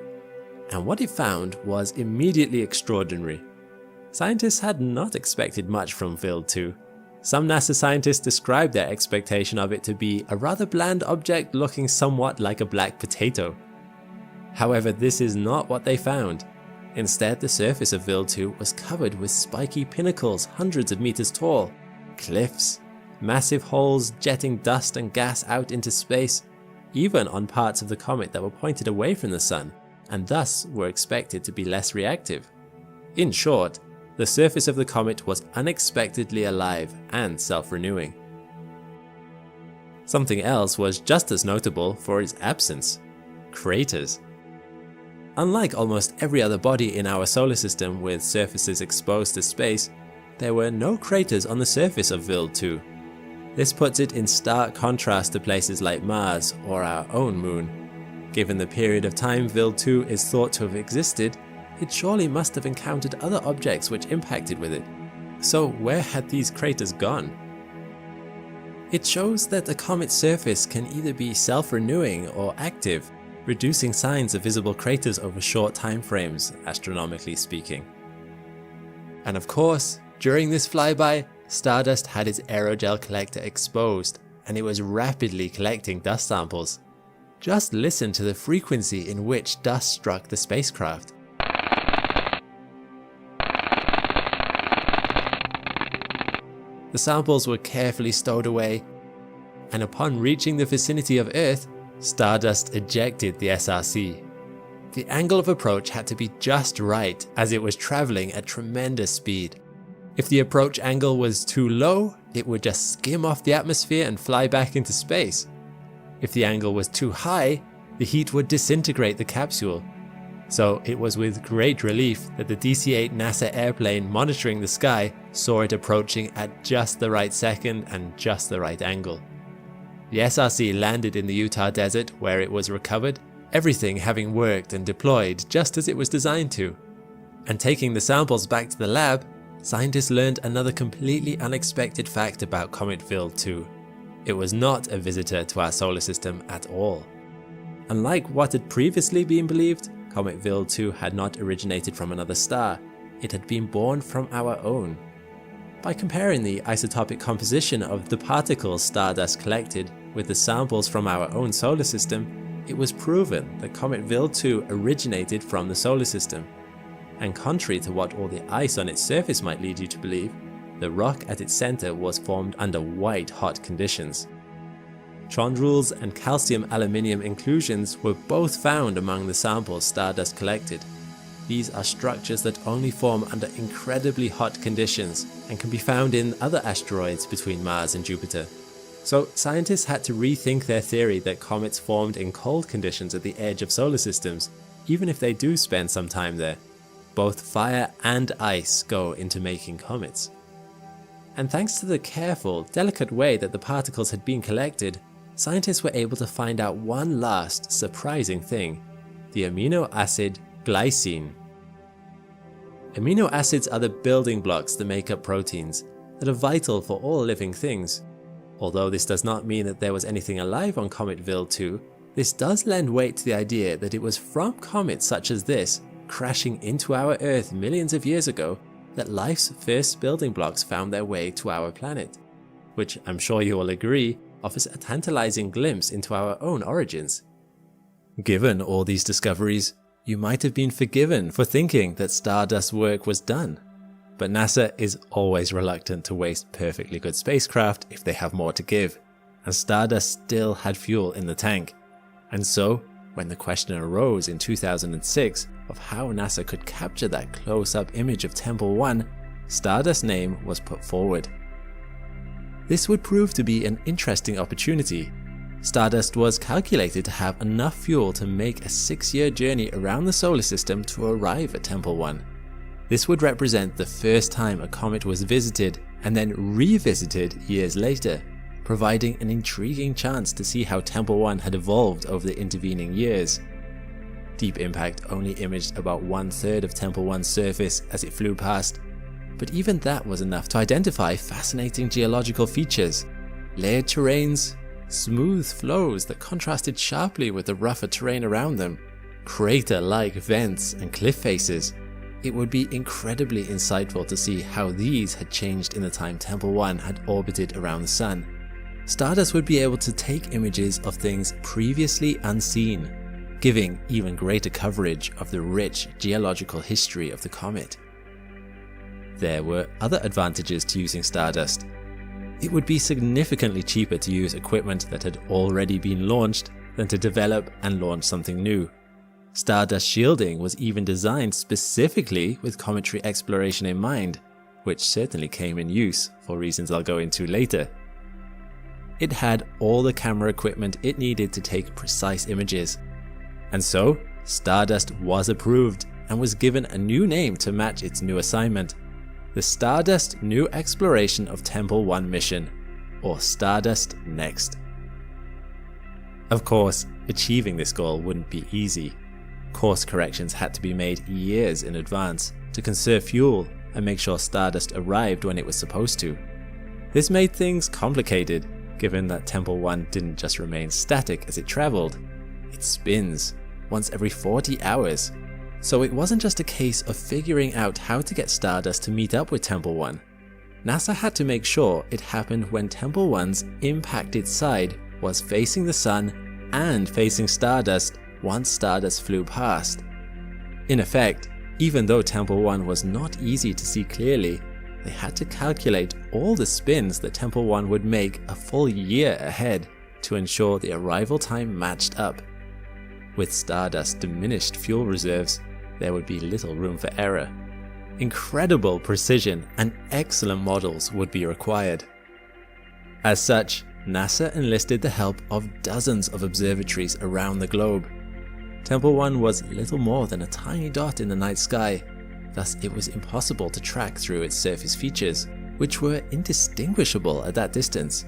S1: And what it found was immediately extraordinary. Scientists had not expected much from Philae 2. Some NASA scientists described their expectation of it to be a rather bland object looking somewhat like a black potato. However, this is not what they found. Instead, the surface of Philae 2 was covered with spiky pinnacles hundreds of meters tall, cliffs, massive holes jetting dust and gas out into space, even on parts of the comet that were pointed away from the sun, and thus were expected to be less reactive. In short, the surface of the comet was unexpectedly alive and self-renewing. Something else was just as notable for its absence: craters. Unlike almost every other body in our solar system with surfaces exposed to space, there were no craters on the surface of Philae 2. This puts it in stark contrast to places like Mars or our own moon. Given the period of time Philae 2 is thought to have existed, it surely must have encountered other objects which impacted with it. So where had these craters gone? It shows that a comet's surface can either be self-renewing or active, reducing signs of visible craters over short time frames, astronomically speaking. And of course, during this flyby, Stardust had its aerogel collector exposed, and it was rapidly collecting dust samples. Just listen to the frequency in which dust struck the spacecraft. The samples were carefully stowed away, and upon reaching the vicinity of Earth, Stardust ejected the SRC. The angle of approach had to be just right as it was traveling at tremendous speed. If the approach angle was too low, it would just skim off the atmosphere and fly back into space. If the angle was too high, the heat would disintegrate the capsule. So it was with great relief that the DC-8 NASA airplane monitoring the sky saw it approaching at just the right second and just the right angle. The SRC landed in the Utah desert where it was recovered, everything having worked and deployed just as it was designed to. And taking the samples back to the lab, scientists learned another completely unexpected fact about Comet-Philae 2. It was not a visitor to our solar system at all. Unlike what had previously been believed, Comet-Philae 2 had not originated from another star, it had been born from our own. By comparing the isotopic composition of the particles Stardust collected with the samples from our own solar system, it was proven that Comet-Philae 2 originated from the solar system. And contrary to what all the ice on its surface might lead you to believe, the rock at its center was formed under white-hot conditions. Chondrules and calcium-aluminium inclusions were both found among the samples Stardust collected. These are structures that only form under incredibly hot conditions and can be found in other asteroids between Mars and Jupiter. So scientists had to rethink their theory that comets formed in cold conditions at the edge of solar systems, even if they do spend some time there. Both fire and ice go into making comets. And thanks to the careful, delicate way that the particles had been collected, scientists were able to find out one last surprising thing: the amino acid glycine. Amino acids are the building blocks that make up proteins, that are vital for all living things. Although this does not mean that there was anything alive on Comet-Philae 2, this does lend weight to the idea that it was from comets such as this, crashing into our Earth millions of years ago, that life's first building blocks found their way to our planet, which I'm sure you all agree offers a tantalizing glimpse into our own origins. Given all these discoveries, you might have been forgiven for thinking that Stardust's work was done. But NASA is always reluctant to waste perfectly good spacecraft if they have more to give, and Stardust still had fuel in the tank. And so, when the question arose in 2006 of how NASA could capture that close-up image of Temple 1, Stardust's name was put forward. This would prove to be an interesting opportunity. Stardust was calculated to have enough fuel to make a 6-year journey around the solar system to arrive at Temple 1. This would represent the first time a comet was visited and then revisited years later, providing an intriguing chance to see how Temple 1 had evolved over the intervening years. Deep Impact only imaged about 1/3 of Temple 1's surface as it flew past, but even that was enough to identify fascinating geological features: layered terrains, smooth flows that contrasted sharply with the rougher terrain around them, crater-like vents and cliff faces. It would be incredibly insightful to see how these had changed in the time Temple 1 had orbited around the Sun. Stardust would be able to take images of things previously unseen, giving even greater coverage of the rich geological history of the comet. There were other advantages to using Stardust. It would be significantly cheaper to use equipment that had already been launched than to develop and launch something new. Stardust shielding was even designed specifically with cometary exploration in mind, which certainly came in use for reasons I'll go into later. It had all the camera equipment it needed to take precise images. And so, Stardust was approved and was given a new name to match its new assignment: the Stardust New Exploration of Temple 1 mission, or Stardust-NExT. Of course, achieving this goal wouldn't be easy. Course corrections had to be made years in advance to conserve fuel and make sure Stardust arrived when it was supposed to. This made things complicated, given that Temple 1 didn't just remain static as it traveled. It spins once every 40 hours. So it wasn't just a case of figuring out how to get Stardust to meet up with Temple 1. NASA had to make sure it happened when Temple 1's impacted side was facing the Sun and facing Stardust once Stardust flew past. In effect, even though Temple 1 was not easy to see clearly, they had to calculate all the spins that Temple 1 would make a full year ahead to ensure the arrival time matched up. With Stardust's diminished fuel reserves, there would be little room for error. incredible precision and excellent models would be required. As such, NASA enlisted the help of dozens of observatories around the globe. Temple 1 was little more than a tiny dot in the night sky, thus it was impossible to track through its surface features, which were indistinguishable at that distance.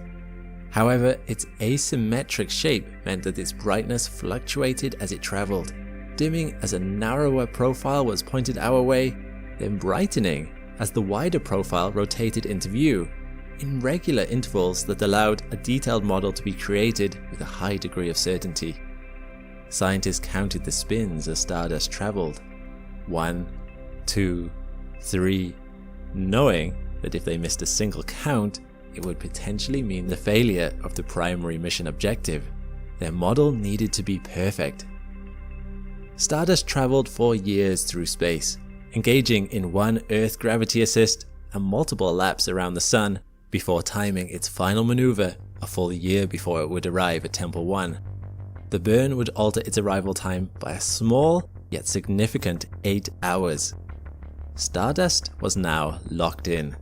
S1: However, its asymmetric shape meant that its brightness fluctuated as it traveled, dimming as a narrower profile was pointed our way, then brightening as the wider profile rotated into view, in regular intervals that allowed a detailed model to be created with a high degree of certainty. Scientists counted the spins as Stardust traveled. 1, 2, 3, knowing that if they missed a single count, it would potentially mean the failure of the primary mission objective. Their model needed to be perfect. Stardust traveled for years through space, engaging in one Earth gravity assist and multiple laps around the Sun before timing its final maneuver a full year before it would arrive at Temple 1. The burn would alter its arrival time by a small yet significant 8 hours. Stardust was now locked in.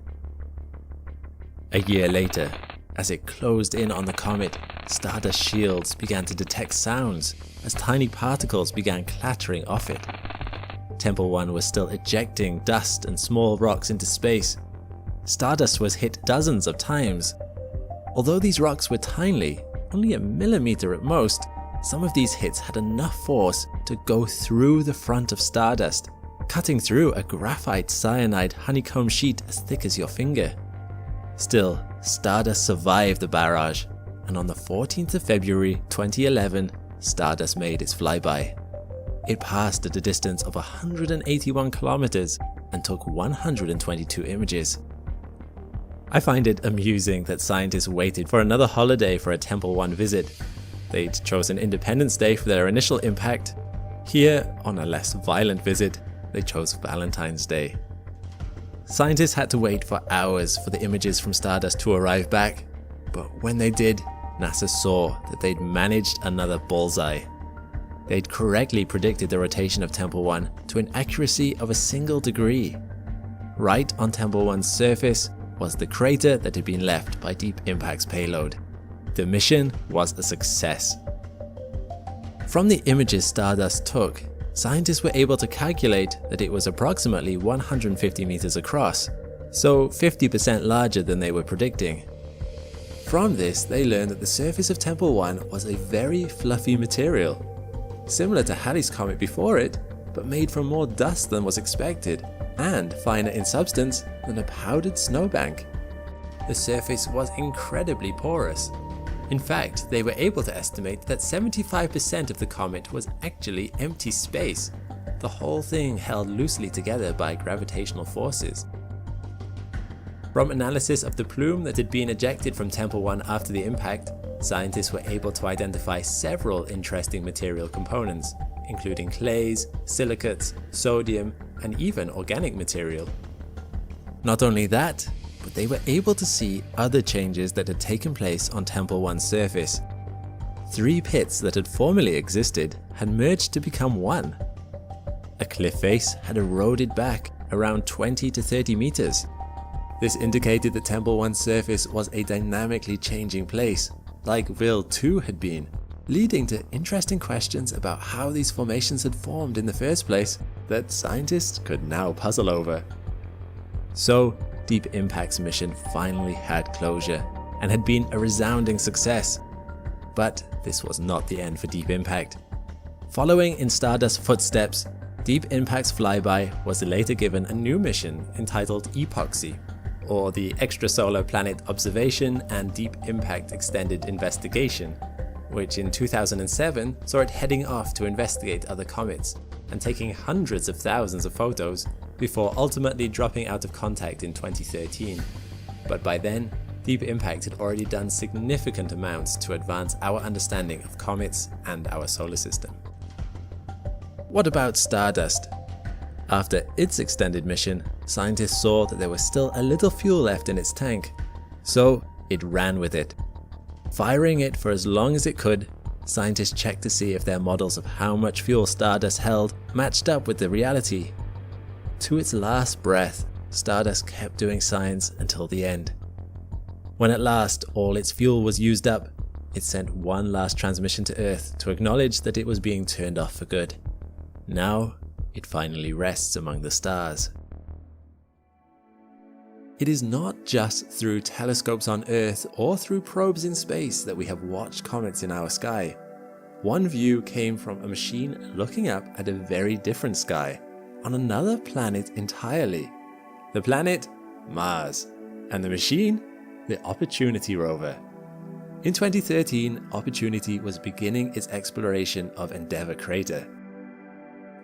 S1: A year later, as it closed in on the comet, Stardust shields began to detect sounds as tiny particles began clattering off it. Temple 1 was still ejecting dust and small rocks into space. Stardust was hit dozens of times. Although these rocks were tiny, only a millimeter at most, some of these hits had enough force to go through the front of Stardust, cutting through a graphite cyanide honeycomb sheet as thick as your finger. Still, Stardust survived the barrage, and on the 14th of February 2011, Stardust made its flyby. It passed at a distance of 181 kilometers and took 122 images. I find it amusing that scientists waited for another holiday for a Temple 1 visit. They'd chosen Independence Day for their initial impact. Here, on a less violent visit, they chose Valentine's Day. Scientists had to wait for hours for the images from Stardust to arrive back, but when they did, NASA saw that they'd managed another bullseye. They'd correctly predicted the rotation of Temple 1 to an accuracy of a single degree. Right on Temple 1's surface was the crater that had been left by Deep Impact's payload. The mission was a success. From the images Stardust took, scientists were able to calculate that it was approximately 150 meters across, so 50% larger than they were predicting. From this, they learned that the surface of Temple 1 was a very fluffy material, similar to Halley's comet before it, but made from more dust than was expected, and finer in substance than a powdered snowbank. The surface was incredibly porous. In fact, they were able to estimate that 75% of the comet was actually empty space, the whole thing held loosely together by gravitational forces. From analysis of the plume that had been ejected from Temple 1 after the impact, scientists were able to identify several interesting material components, including clays, silicates, sodium, and even organic material. Not only that, but they were able to see other changes that had taken place on Temple 1's surface. 3 pits that had formerly existed had merged to become one. A cliff face had eroded back around 20 to 30 meters. This indicated that Temple 1's surface was a dynamically changing place, like Vil 2 had been, leading to interesting questions about how these formations had formed in the first place that scientists could now puzzle over. So, Deep Impact's mission finally had closure and had been a resounding success. But this was not the end for Deep Impact. Following in Stardust's footsteps, Deep Impact's flyby was later given a new mission entitled EPOXI, or the Extrasolar Planet Observation and Deep Impact Extended Investigation, which in 2007 saw it heading off to investigate other comets and taking hundreds of thousands of photos before ultimately dropping out of contact in 2013. But by then, Deep Impact had already done significant amounts to advance our understanding of comets and our solar system. What about Stardust? After its extended mission, scientists saw that there was still a little fuel left in its tank, so it ran with it. Firing it for as long as it could, scientists checked to see if their models of how much fuel Stardust held matched up with the reality. To its last breath, Stardust kept doing science until the end. When at last all its fuel was used up, it sent one last transmission to Earth to acknowledge that it was being turned off for good. Now, it finally rests among the stars. It is not just through telescopes on Earth or through probes in space that we have watched comets in our sky. One view came from a machine looking up at a very different sky, on another planet entirely. The planet, Mars, and the machine, the Opportunity rover. In 2013, Opportunity was beginning its exploration of Endeavour Crater.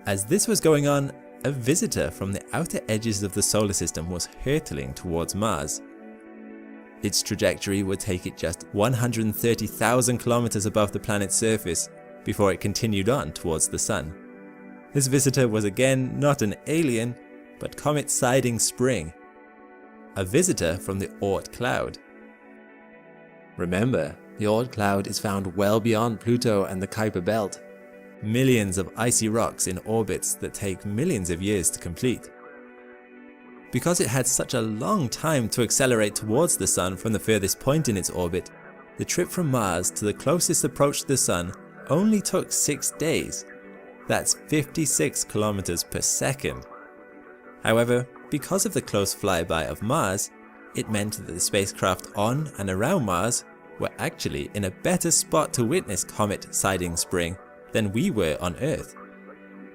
S1: As this was going on, a visitor from the outer edges of the solar system was hurtling towards Mars. Its trajectory would take it just 130,000 kilometers above the planet's surface before it continued on towards the Sun. This visitor was again not an alien, but Comet Siding Spring, a visitor from the Oort cloud. Remember, the Oort cloud is found well beyond Pluto and the Kuiper belt. Millions of icy rocks in orbits that take millions of years to complete. Because it had such a long time to accelerate towards the Sun from the furthest point in its orbit, the trip from Mars to the closest approach to the Sun only took 6 days. That's 56 kilometers per second. However, because of the close flyby of Mars, it meant that the spacecraft on and around Mars were actually in a better spot to witness Comet Siding Spring than we were on Earth.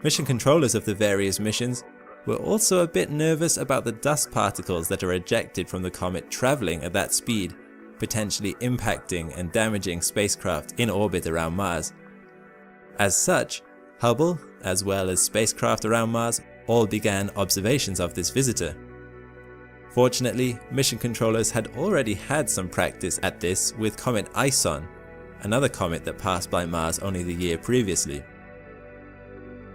S1: Mission controllers of the various missions were also a bit nervous about the dust particles that are ejected from the comet traveling at that speed, potentially impacting and damaging spacecraft in orbit around Mars. As such, Hubble, as well as spacecraft around Mars, all began observations of this visitor. Fortunately, mission controllers had already had some practice at this with Comet Ison, another comet that passed by Mars only the year previously.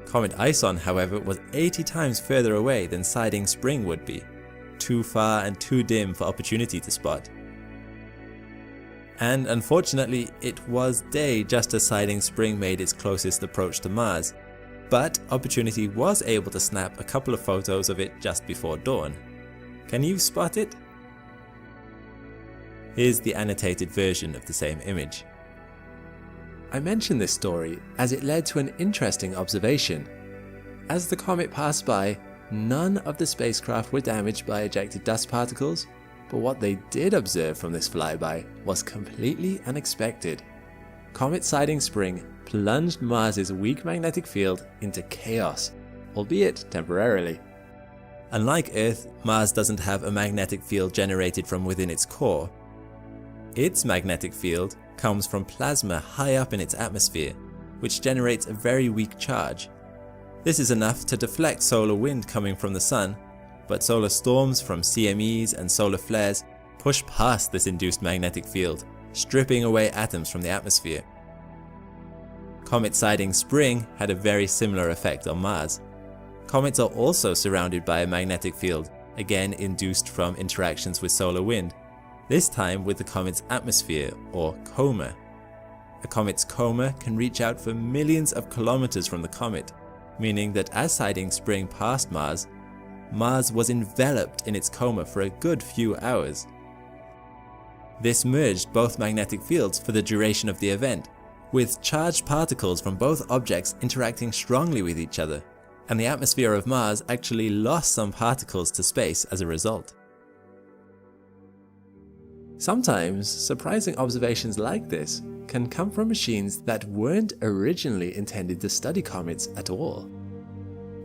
S1: Comet Ison, however, was 80 times further away than Siding Spring would be, too far and too dim for Opportunity to spot. And unfortunately, it was day just as Siding Spring made its closest approach to Mars, but Opportunity was able to snap a couple of photos of it just before dawn. Can you spot it? Here's the annotated version of the same image. I mention this story as it led to an interesting observation. As the comet passed by, none of the spacecraft were damaged by ejected dust particles, but what they did observe from this flyby was completely unexpected. Comet Siding Spring plunged Mars's weak magnetic field into chaos, albeit temporarily. Unlike Earth, Mars doesn't have a magnetic field generated from within its core. Its magnetic field comes from plasma high up in its atmosphere, which generates a very weak charge. This is enough to deflect solar wind coming from the Sun, but solar storms from CMEs and solar flares push past this induced magnetic field, stripping away atoms from the atmosphere. Comet Siding Spring had a very similar effect on Mars. Comets are also surrounded by a magnetic field, again induced from interactions with solar wind, this time with the comet's atmosphere, or coma. A comet's coma can reach out for millions of kilometers from the comet, meaning that as Siding Spring passed Mars, Mars was enveloped in its coma for a good few hours. This merged both magnetic fields for the duration of the event, with charged particles from both objects interacting strongly with each other, and the atmosphere of Mars actually lost some particles to space as a result. Sometimes, surprising observations like this can come from machines that weren't originally intended to study comets at all.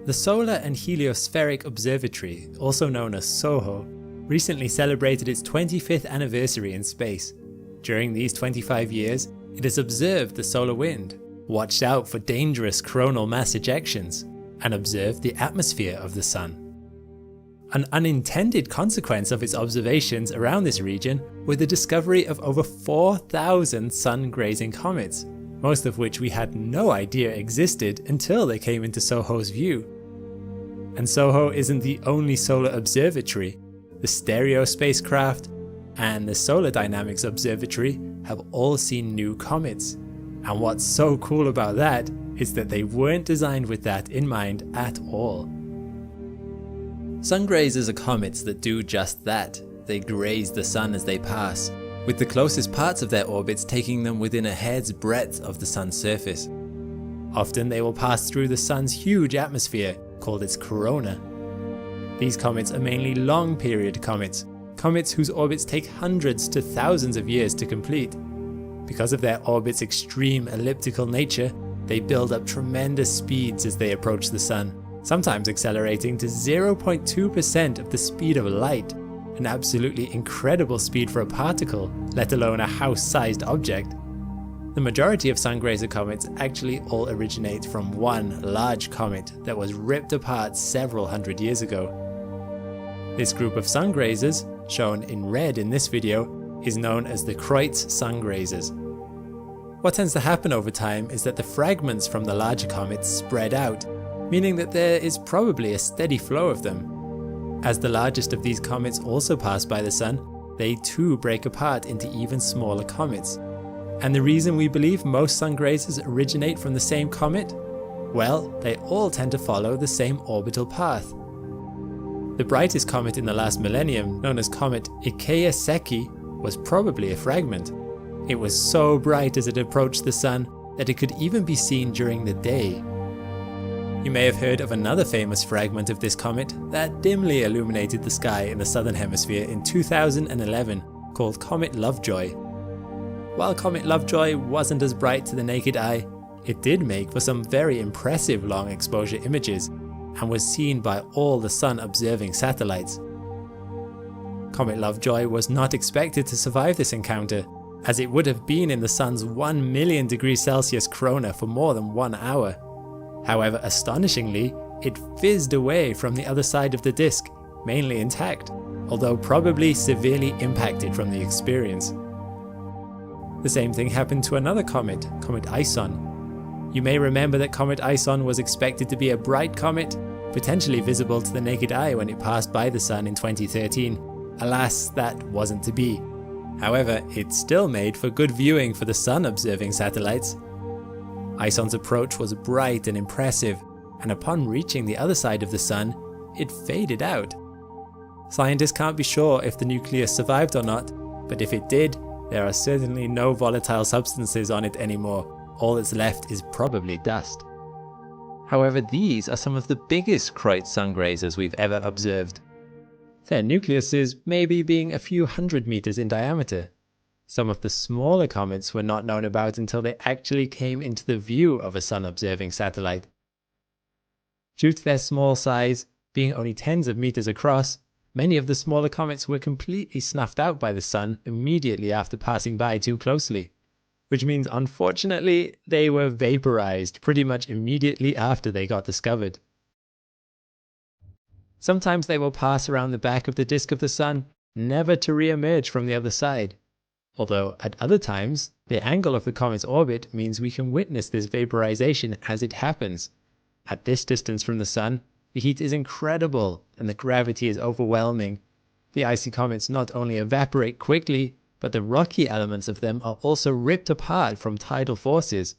S1: The Solar and Heliospheric Observatory, also known as SOHO, recently celebrated its 25th anniversary in space. During these 25 years, it has observed the solar wind, watched out for dangerous coronal mass ejections, and observed the atmosphere of the Sun. An unintended consequence of its observations around this region were the discovery of over 4,000 sun-grazing comets, most of which we had no idea existed until they came into SOHO's view. And SOHO isn't the only solar observatory. The Stereo spacecraft and the Solar Dynamics Observatory have all seen new comets. And what's so cool about that is that they weren't designed with that in mind at all. Sungrazers are comets that do just that. They graze the sun as they pass, with the closest parts of their orbits taking them within a hair's breadth of the sun's surface. Often they will pass through the sun's huge atmosphere, called its corona. These comets are mainly long-period comets, comets whose orbits take hundreds to thousands of years to complete. Because of their orbit's extreme elliptical nature, they build up tremendous speeds as they approach the sun, sometimes accelerating to 0.2% of the speed of light, an absolutely incredible speed for a particle, let alone a house-sized object. The majority of Sungrazer comets actually all originate from one large comet that was ripped apart several hundred years ago. This group of Sungrazers, shown in red in this video, is known as the Kreutz Sungrazers. What tends to happen over time is that the fragments from the larger comets spread out, meaning that there is probably a steady flow of them. As the largest of these comets also pass by the sun, they too break apart into even smaller comets. And the reason we believe most Sungrazers originate from the same comet? Well, they all tend to follow the same orbital path. The brightest comet in the last millennium, known as Comet Ikeya-Seki, was probably a fragment. It was so bright as it approached the sun that it could even be seen during the day. You may have heard of another famous fragment of this comet that dimly illuminated the sky in the southern hemisphere in 2011, called Comet Lovejoy. While Comet Lovejoy wasn't as bright to the naked eye, it did make for some very impressive long exposure images and was seen by all the sun-observing satellites. Comet Lovejoy was not expected to survive this encounter, as it would have been in the sun's 1 million degrees Celsius corona for more than 1 hour. However, astonishingly, it fizzed away from the other side of the disk, mainly intact, although probably severely impacted from the experience. The same thing happened to another comet, Comet Ison. You may remember that Comet Ison was expected to be a bright comet, potentially visible to the naked eye when it passed by the sun in 2013. Alas, that wasn't to be. However, it still made for good viewing for the sun-observing satellites. Ison's approach was bright and impressive, and upon reaching the other side of the sun, it faded out. Scientists can't be sure if the nucleus survived or not, but if it did, there are certainly no volatile substances on it anymore. All that's left is probably dust. However, these are some of the biggest Kreutz Sungrazers we've ever observed. Their nucleuses maybe being a few hundred meters in diameter. Some of the smaller comets were not known about until they actually came into the view of a sun-observing satellite. Due to their small size, being only tens of meters across, many of the smaller comets were completely snuffed out by the sun immediately after passing by too closely, which means unfortunately they were vaporized pretty much immediately after they got discovered. Sometimes they will pass around the back of the disk of the sun, never to re-emerge from the other side. Although at other times, the angle of the comet's orbit means we can witness this vaporization as it happens. At this distance from the sun, the heat is incredible and the gravity is overwhelming. The icy comets not only evaporate quickly, but the rocky elements of them are also ripped apart from tidal forces.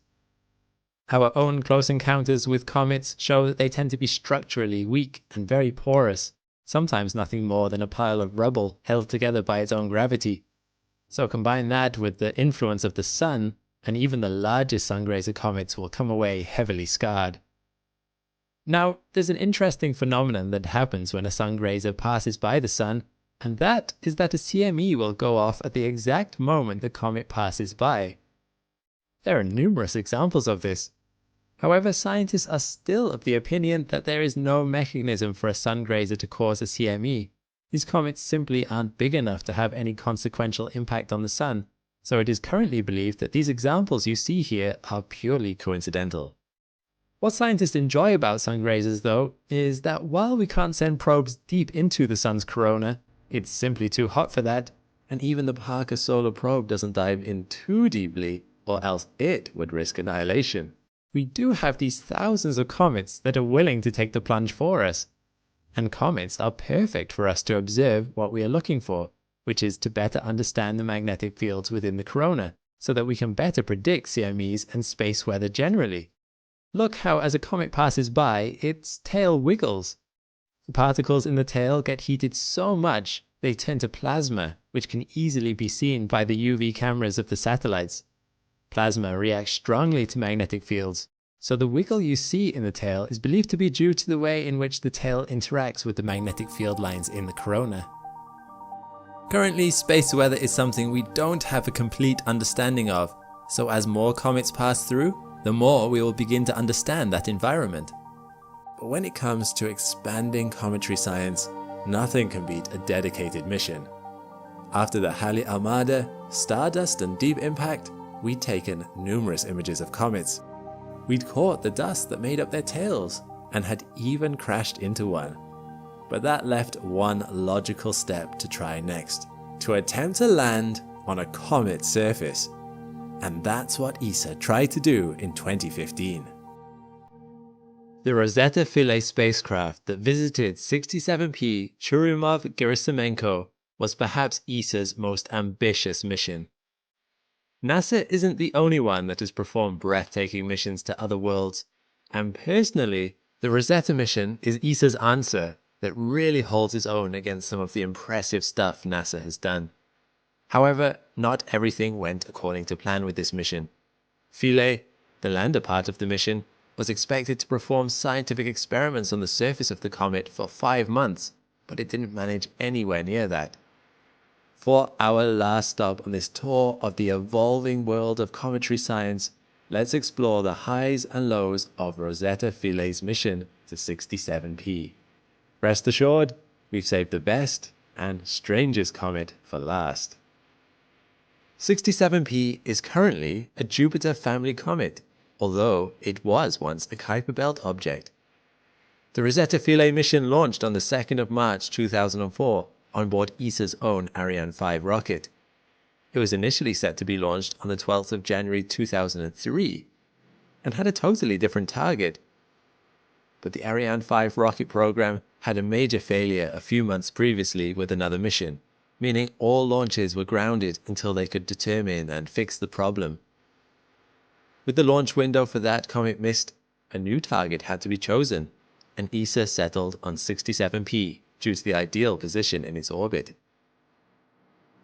S1: Our own close encounters with comets show that they tend to be structurally weak and very porous, sometimes nothing more than a pile of rubble held together by its own gravity. So combine that with the influence of the sun, and even the largest Sungrazer comets will come away heavily scarred. Now, there's an interesting phenomenon that happens when a Sungrazer passes by the sun, and that is that a CME will go off at the exact moment the comet passes by. There are numerous examples of this. However, scientists are still of the opinion that there is no mechanism for a Sungrazer to cause a CME. These comets simply aren't big enough to have any consequential impact on the sun, so it is currently believed that these examples you see here are purely coincidental. What scientists enjoy about Sungrazers, though, is that while we can't send probes deep into the sun's corona, it's simply too hot for that, and even the Parker Solar Probe doesn't dive in too deeply, or else it would risk annihilation. We do have these thousands of comets that are willing to take the plunge for us. And comets are perfect for us to observe what we are looking for, which is to better understand the magnetic fields within the corona, so that we can better predict CMEs and space weather generally. Look how as a comet passes by, its tail wiggles. The particles in the tail get heated so much they turn to plasma, which can easily be seen by the UV cameras of the satellites. Plasma reacts strongly to magnetic fields, so the wiggle you see in the tail is believed to be due to the way in which the tail interacts with the magnetic field lines in the corona. Currently, space weather is something we don't have a complete understanding of, so as more comets pass through, the more we will begin to understand that environment. But when it comes to expanding cometary science, nothing can beat a dedicated mission. After the Halley Armada, Stardust and Deep Impact, we'd taken numerous images of comets. We'd caught the dust that made up their tails, and had even crashed into one. But that left one logical step to try next, to attempt to land on a comet surface. And that's what ESA tried to do in 2015. The Rosetta Philae spacecraft that visited 67P Churyumov-Gerasimenko was perhaps ESA's most ambitious mission. NASA isn't the only one that has performed breathtaking missions to other worlds, and personally, the Rosetta mission is ESA's answer that really holds its own against some of the impressive stuff NASA has done. However, not everything went according to plan with this mission. Philae, the lander part of the mission, was expected to perform scientific experiments on the surface of the comet for 5 months, but it didn't manage anywhere near that. For our last stop on this tour of the evolving world of cometary science, let's explore the highs and lows of Rosetta Philae's mission to 67P. Rest assured, we've saved the best and strangest comet for last. 67P is currently a Jupiter family comet, although it was once a Kuiper Belt object. The Rosetta Philae mission launched on the 2nd of March 2004 on board ESA's own Ariane 5 rocket. It was initially set to be launched on the 12th of January 2003 and had a totally different target. But the Ariane 5 rocket program had a major failure a few months previously with another mission, meaning all launches were grounded until they could determine and fix the problem. With the launch window for that comet missed, a new target had to be chosen, and ESA settled on 67P due to the ideal position in its orbit.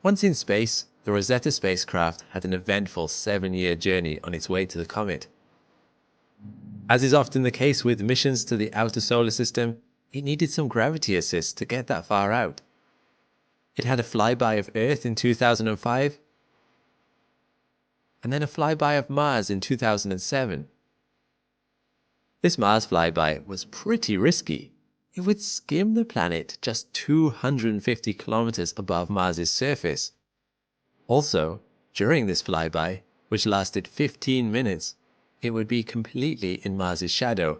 S1: Once in space, the Rosetta spacecraft had an eventful 7-year journey on its way to the comet. As is often the case with missions to the outer solar system, it needed some gravity assist to get that far out. It had a flyby of Earth in 2005, and then a flyby of Mars in 2007. This Mars flyby was pretty risky. It would skim the planet just 250 kilometers above Mars's surface. Also, during this flyby, which lasted 15 minutes, it would be completely in Mars's shadow,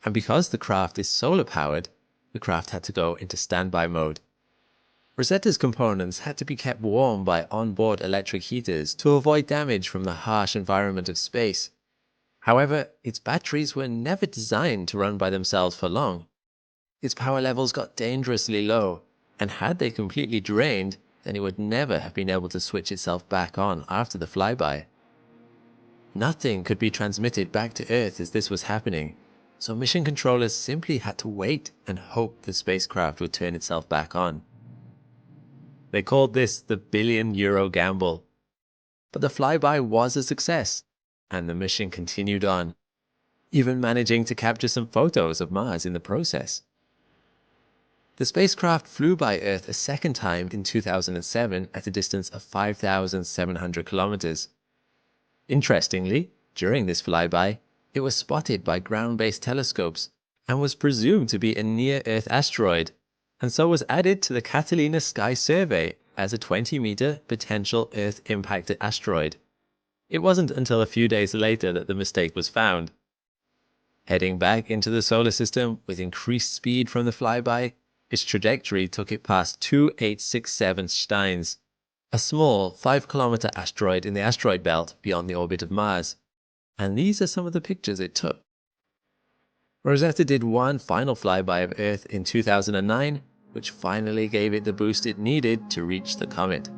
S1: and because the craft is solar powered, the craft had to go into standby mode. Rosetta's components had to be kept warm by onboard electric heaters to avoid damage from the harsh environment of space. However, its batteries were never designed to run by themselves for long. Its power levels got dangerously low, and had they completely drained, then it would never have been able to switch itself back on after the flyby. Nothing could be transmitted back to Earth as this was happening, so mission controllers simply had to wait and hope the spacecraft would turn itself back on. They called this the €1 billion gamble. But the flyby was a success, and the mission continued on, even managing to capture some photos of Mars in the process. The spacecraft flew by Earth a second time in 2007 at a distance of 5,700 kilometers. Interestingly, during this flyby, it was spotted by ground-based telescopes and was presumed to be a near-Earth asteroid, and so was added to the Catalina Sky Survey as a 20-meter potential Earth-impacted asteroid. It wasn't until a few days later that the mistake was found. Heading back into the solar system with increased speed from the flyby, its trajectory took it past 2867 Steins, a small 5-kilometer asteroid in the asteroid belt beyond the orbit of Mars. And these are some of the pictures it took. Rosetta did one final flyby of Earth in 2009, which finally gave it the boost it needed to reach the comet.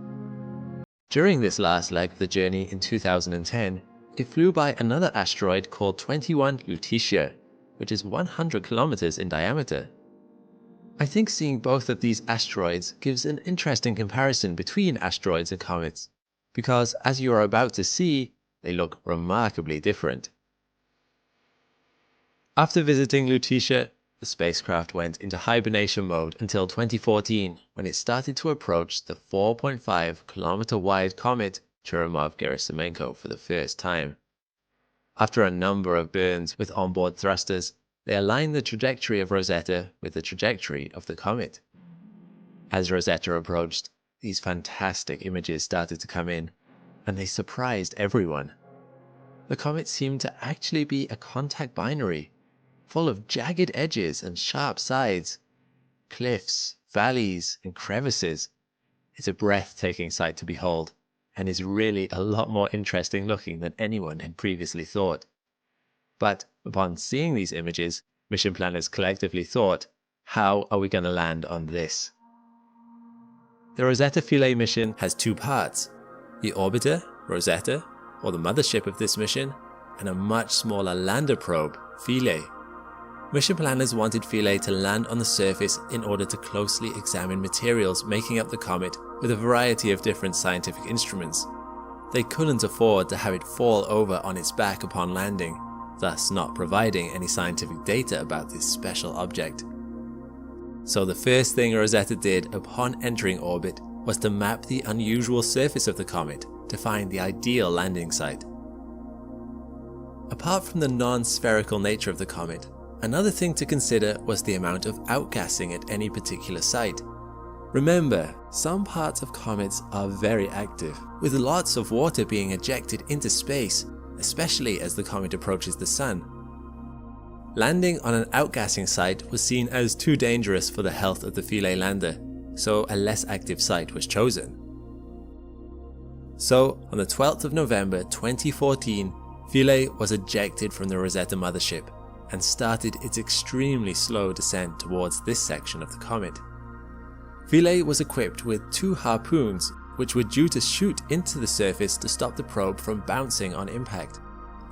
S1: During this last leg of the journey in 2010, it flew by another asteroid called 21 Lutetia, which is 100 kilometers in diameter. I think seeing both of these asteroids gives an interesting comparison between asteroids and comets, because as you are about to see, they look remarkably different. After visiting Lutetia, the spacecraft went into hibernation mode until 2014, when it started to approach the 4.5 kilometer wide comet Churyumov-Gerasimenko for the first time. After a number of burns with onboard thrusters, they aligned the trajectory of Rosetta with the trajectory of the comet. As Rosetta approached, these fantastic images started to come in, and they surprised everyone. The comet seemed to actually be a contact binary, full of jagged edges and sharp sides, cliffs, valleys, and crevices. It's a breathtaking sight to behold, and is really a lot more interesting looking than anyone had previously thought. But upon seeing these images, mission planners collectively thought, how are we going to land on this? The Rosetta Philae mission has two parts: the orbiter, Rosetta, or the mothership of this mission, and a much smaller lander probe, Philae. Mission planners wanted Philae to land on the surface in order to closely examine materials making up the comet with a variety of different scientific instruments. They couldn't afford to have it fall over on its back upon landing, thus not providing any scientific data about this special object. So the first thing Rosetta did upon entering orbit was to map the unusual surface of the comet to find the ideal landing site. Apart from the non-spherical nature of the comet, another thing to consider was the amount of outgassing at any particular site. Remember, some parts of comets are very active, with lots of water being ejected into space, especially as the comet approaches the sun. Landing on an outgassing site was seen as too dangerous for the health of the Philae lander, so a less active site was chosen. So, on the 12th of November 2014, Philae was ejected from the Rosetta mothership and started its extremely slow descent towards this section of the comet. Philae was equipped with 2 harpoons, which were due to shoot into the surface to stop the probe from bouncing on impact,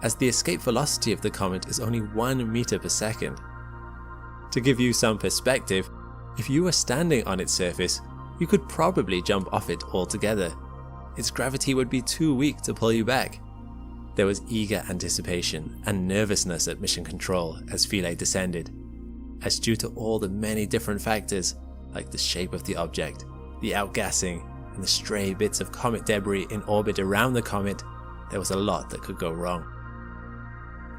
S1: as the escape velocity of the comet is only 1 meter per second. To give you some perspective, if you were standing on its surface, you could probably jump off it altogether. Its gravity would be too weak to pull you back. There was eager anticipation and nervousness at mission control as Philae descended, as due to all the many different factors, like the shape of the object, the outgassing, and the stray bits of comet debris in orbit around the comet, there was a lot that could go wrong.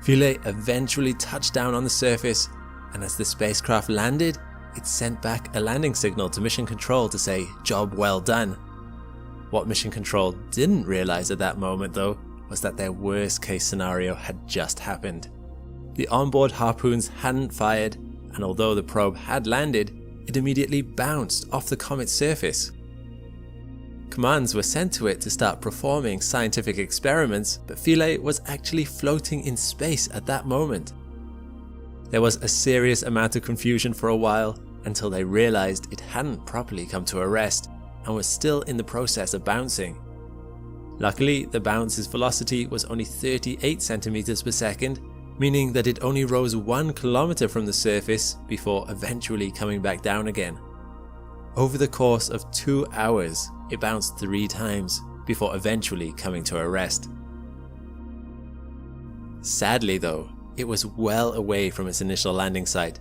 S1: Philae eventually touched down on the surface, and as the spacecraft landed, it sent back a landing signal to mission control to say, "Job well done." What mission control didn't realize at that moment though, was that their worst case scenario had just happened. The onboard harpoons hadn't fired, and although the probe had landed, it immediately bounced off the comet's surface. Commands were sent to it to start performing scientific experiments, but Philae was actually floating in space at that moment. There was a serious amount of confusion for a while, until they realized it hadn't properly come to a rest, and was still in the process of bouncing. Luckily, the bounce's velocity was only 38 centimeters per second, meaning that it only rose 1 kilometer from the surface before eventually coming back down again. Over the course of 2 hours, it bounced 3 times before eventually coming to a rest. Sadly though, it was well away from its initial landing site,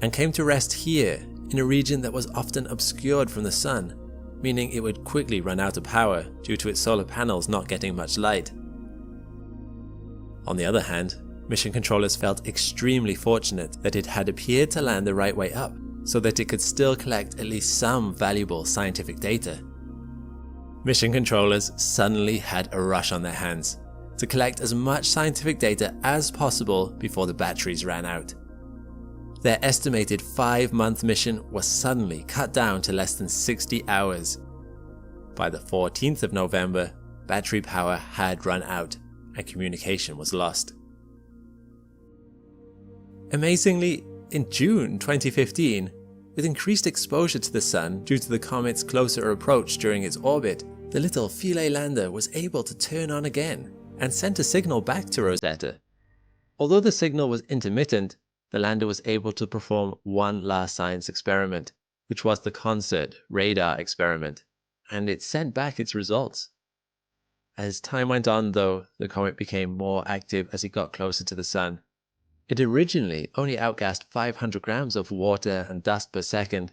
S1: and came to rest here in a region that was often obscured from the sun, meaning it would quickly run out of power due to its solar panels not getting much light. On the other hand, mission controllers felt extremely fortunate that it had appeared to land the right way up, so that it could still collect at least some valuable scientific data. Mission controllers suddenly had a rush on their hands to collect as much scientific data as possible before the batteries ran out. Their estimated 5-month mission was suddenly cut down to less than 60 hours. By the 14th of November, battery power had run out and communication was lost. Amazingly, in June 2015, with increased exposure to the sun due to the comet's closer approach during its orbit, the little Philae lander was able to turn on again and sent a signal back to Rosetta. Although the signal was intermittent, the lander was able to perform one last science experiment, which was the Concert radar experiment, and it sent back its results. As time went on, though, the comet became more active as it got closer to the Sun. It originally only outgassed 500 grams of water and dust per second,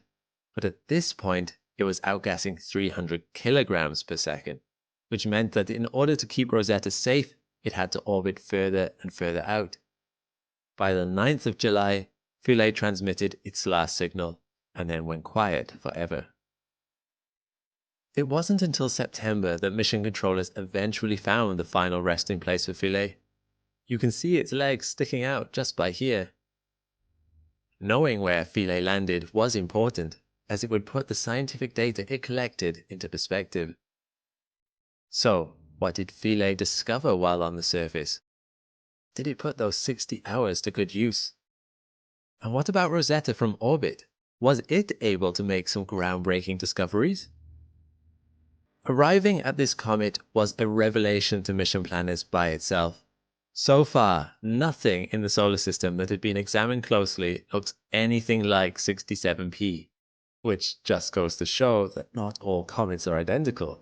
S1: but at this point it was outgassing 300 kilograms per second, which meant that in order to keep Rosetta safe, it had to orbit further and further out. By the 9th of July, Philae transmitted its last signal, and then went quiet forever. It wasn't until September that mission controllers eventually found the final resting place for Philae. You can see its legs sticking out just by here. Knowing where Philae landed was important, as it would put the scientific data it collected into perspective. So, what did Philae discover while on the surface? Did it put those 60 hours to good use? And what about Rosetta from orbit? Was it able to make some groundbreaking discoveries? Arriving at this comet was a revelation to mission planners by itself. So far, nothing in the solar system that had been examined closely looked anything like 67P, which just goes to show that not all comets are identical.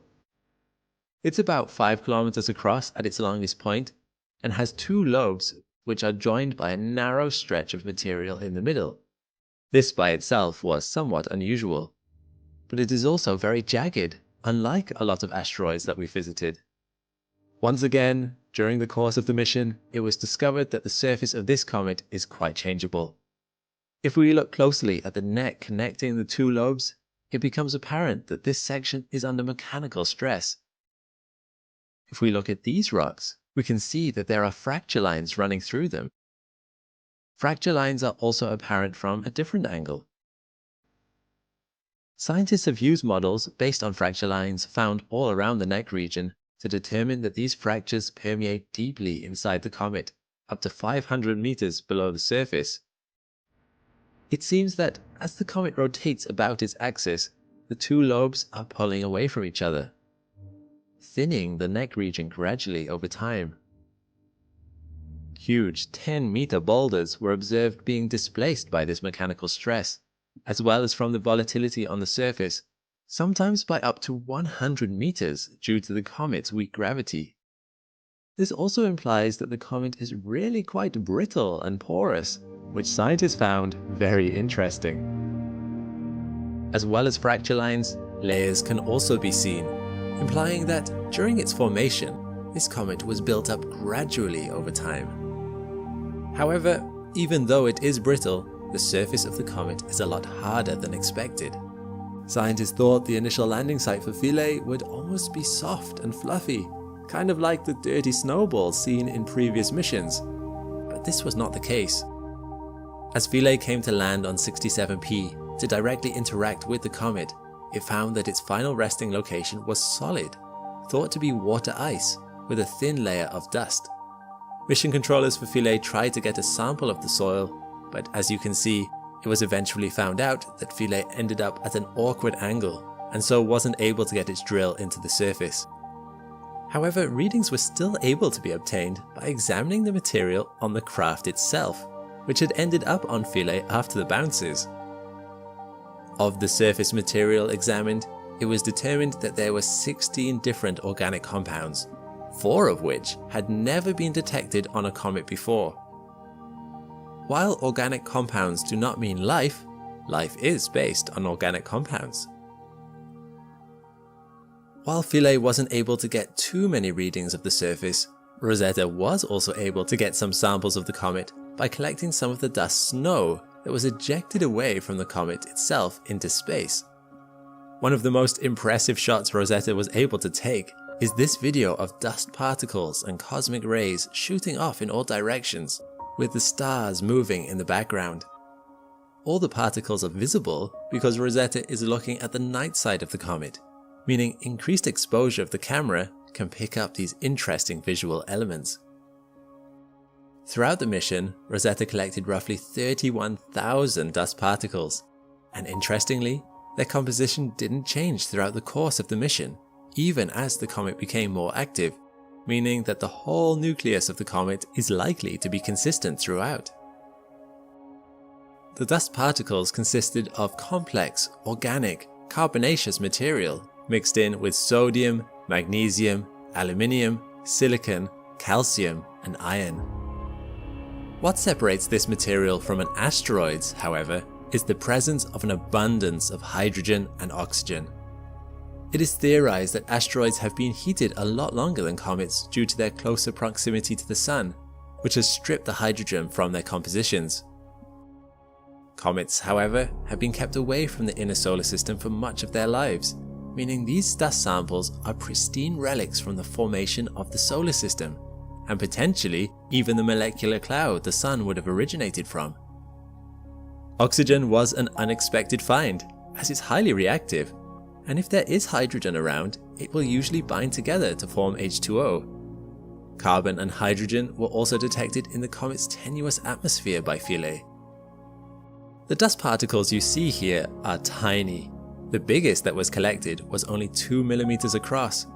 S1: It's about 5 kilometers across at its longest point, and has 2 lobes which are joined by a narrow stretch of material in the middle. This by itself was somewhat unusual, but it is also very jagged, unlike a lot of asteroids that we visited. Once again, during the course of the mission, it was discovered that the surface of this comet is quite changeable. If we look closely at the neck connecting the 2 lobes, it becomes apparent that this section is under mechanical stress. If we look at these rocks, we can see that there are fracture lines running through them. Fracture lines are also apparent from a different angle. Scientists have used models based on fracture lines found all around the neck region to determine that these fractures permeate deeply inside the comet, up to 500 meters below the surface. It seems that as the comet rotates about its axis, the 2 lobes are pulling away from each other, thinning the neck region gradually over time. Huge 10-meter boulders were observed being displaced by this mechanical stress, as well as from the volatility on the surface, sometimes by up to 100 meters due to the comet's weak gravity. This also implies that the comet is really quite brittle and porous, which scientists found very interesting. As well as fracture lines, layers can also be seen, implying that during its formation, this comet was built up gradually over time. However, even though it is brittle, the surface of the comet is a lot harder than expected. Scientists thought the initial landing site for Philae would almost be soft and fluffy, kind of like the dirty snowballs seen in previous missions, but this was not the case. As Philae came to land on 67P to directly interact with the comet, it found that its final resting location was solid, thought to be water ice with a thin layer of dust. Mission controllers for Philae tried to get a sample of the soil, but as you can see, it was eventually found out that Philae ended up at an awkward angle, and so wasn't able to get its drill into the surface. However, readings were still able to be obtained by examining the material on the craft itself, which had ended up on Philae after the bounces. Of the surface material examined, it was determined that there were 16 different organic compounds, 4 of which had never been detected on a comet before. While organic compounds do not mean life, life is based on organic compounds. While Philae wasn't able to get too many readings of the surface, Rosetta was also able to get some samples of the comet by collecting some of the dust snow that was ejected away from the comet itself into space. One of the most impressive shots Rosetta was able to take is this video of dust particles and cosmic rays shooting off in all directions, with the stars moving in the background. All the particles are visible because Rosetta is looking at the night side of the comet, meaning increased exposure of the camera can pick up these interesting visual elements. Throughout the mission, Rosetta collected roughly 31,000 dust particles, and interestingly, their composition didn't change throughout the course of the mission, even as the comet became more active, meaning that the whole nucleus of the comet is likely to be consistent throughout. The dust particles consisted of complex, organic, carbonaceous material mixed in with sodium, magnesium, aluminium, silicon, calcium, and iron. What separates this material from an asteroid's, however, is the presence of an abundance of hydrogen and oxygen. It is theorized that asteroids have been heated a lot longer than comets due to their closer proximity to the Sun, which has stripped the hydrogen from their compositions. Comets, however, have been kept away from the inner solar system for much of their lives, meaning these dust samples are pristine relics from the formation of the solar system, and potentially even the molecular cloud the Sun would have originated from. Oxygen was an unexpected find, as it's highly reactive, and if there is hydrogen around, it will usually bind together to form H2O. Carbon and hydrogen were also detected in the comet's tenuous atmosphere by Philae. The dust particles you see here are tiny. The biggest that was collected was only 2 millimeters across.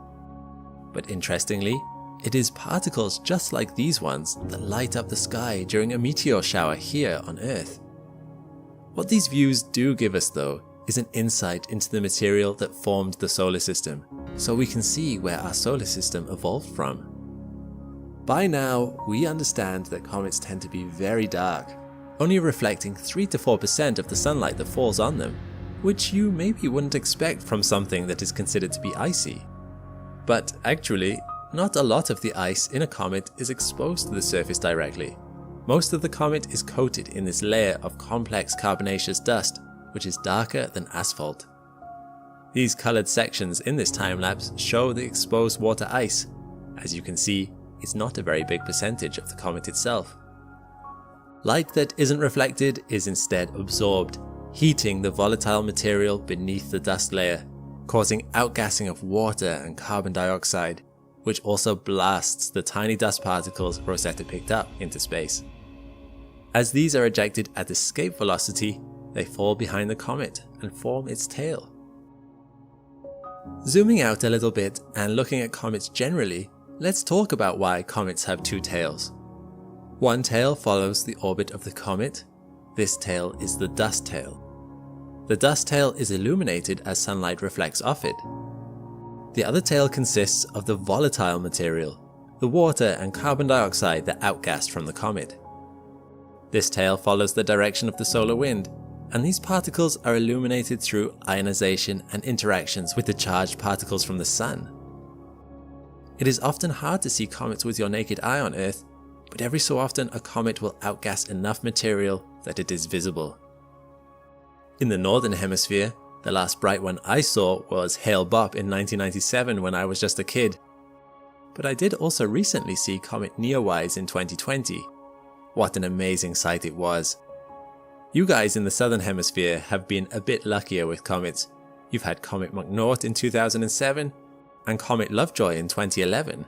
S1: But interestingly, it is particles just like these ones that light up the sky during a meteor shower here on Earth. What these views do give us, though, is an insight into the material that formed the solar system, so we can see where our solar system evolved from. By now, we understand that comets tend to be very dark, only reflecting 3 to 4% of the sunlight that falls on them, which you maybe wouldn't expect from something that is considered to be icy. But actually, not a lot of the ice in a comet is exposed to the surface directly. Most of the comet is coated in this layer of complex carbonaceous dust, which is darker than asphalt. These colored sections in this time-lapse show the exposed water ice. As you can see, it's not a very big percentage of the comet itself. Light that isn't reflected is instead absorbed, heating the volatile material beneath the dust layer, causing outgassing of water and carbon dioxide, which also blasts the tiny dust particles Rosetta picked up into space. As these are ejected at escape velocity, they fall behind the comet and form its tail. Zooming out a little bit and looking at comets generally, let's talk about why comets have two tails. One tail follows the orbit of the comet. This tail is the dust tail. The dust tail is illuminated as sunlight reflects off it. The other tail consists of the volatile material, the water and carbon dioxide that outgassed from the comet. This tail follows the direction of the solar wind, and these particles are illuminated through ionization and interactions with the charged particles from the Sun. It is often hard to see comets with your naked eye on Earth, but every so often a comet will outgas enough material that it is visible. In the northern hemisphere, the last bright one I saw was Hale-Bopp in 1997 when I was just a kid. But I did also recently see Comet Neowise in 2020. What an amazing sight it was. You guys in the southern hemisphere have been a bit luckier with comets. You've had Comet McNaught in 2007 and Comet Lovejoy in 2011.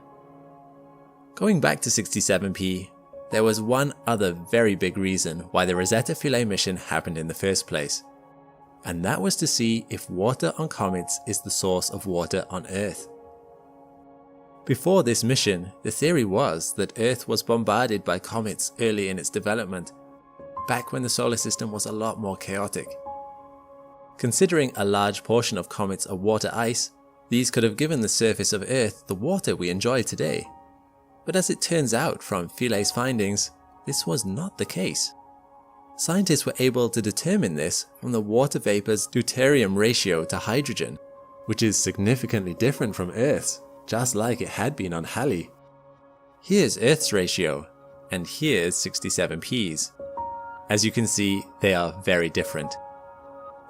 S1: Going back to 67P, there was one other very big reason why the Rosetta Philae mission happened in the first place. And that was to see if water on comets is the source of water on Earth. Before this mission, the theory was that Earth was bombarded by comets early in its development, back when the solar system was a lot more chaotic. Considering a large portion of comets are water ice, these could have given the surface of Earth the water we enjoy today. But as it turns out from Philae's findings, this was not the case. Scientists were able to determine this from the water vapor's deuterium ratio to hydrogen, which is significantly different from Earth's, just like it had been on Halley. Here's Earth's ratio, and here's 67P's. As you can see, they are very different.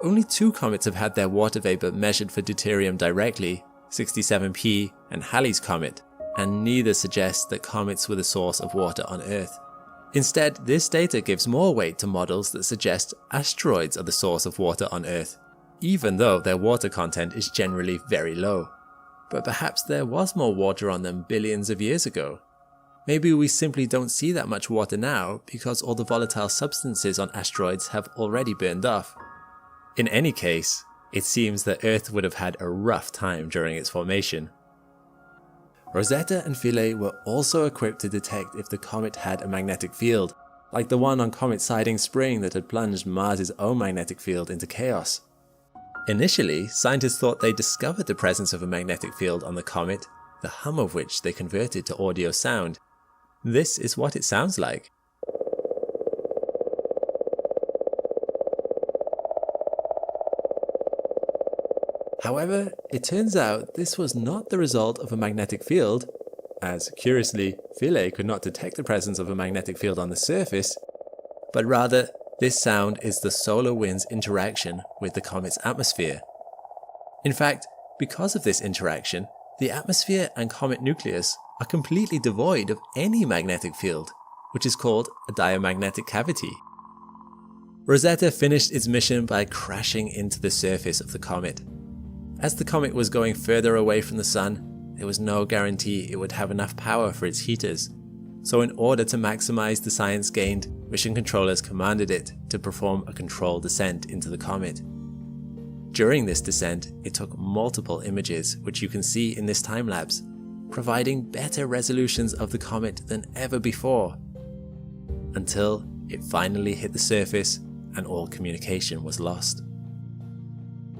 S1: Only 2 comets have had their water vapor measured for deuterium directly, 67P and Halley's comet, and neither suggests that comets were the source of water on Earth. Instead, this data gives more weight to models that suggest asteroids are the source of water on Earth, even though their water content is generally very low. But perhaps there was more water on them billions of years ago. Maybe we simply don't see that much water now because all the volatile substances on asteroids have already burned off. In any case, it seems that Earth would have had a rough time during its formation. Rosetta and Philae were also equipped to detect if the comet had a magnetic field, like the one on Comet Siding Spring that had plunged Mars' own magnetic field into chaos. Initially, scientists thought they discovered the presence of a magnetic field on the comet, the hum of which they converted to audio sound. This is what it sounds like. However, it turns out this was not the result of a magnetic field, as curiously, Philae could not detect the presence of a magnetic field on the surface, but rather this sound is the solar wind's interaction with the comet's atmosphere. In fact, because of this interaction, the atmosphere and comet nucleus are completely devoid of any magnetic field, which is called a diamagnetic cavity. Rosetta finished its mission by crashing into the surface of the comet. As the comet was going further away from the sun, there was no guarantee it would have enough power for its heaters. So in order to maximize the science gained, mission controllers commanded it to perform a controlled descent into the comet. During this descent, it took multiple images, which you can see in this time-lapse, providing better resolutions of the comet than ever before, until it finally hit the surface and all communication was lost.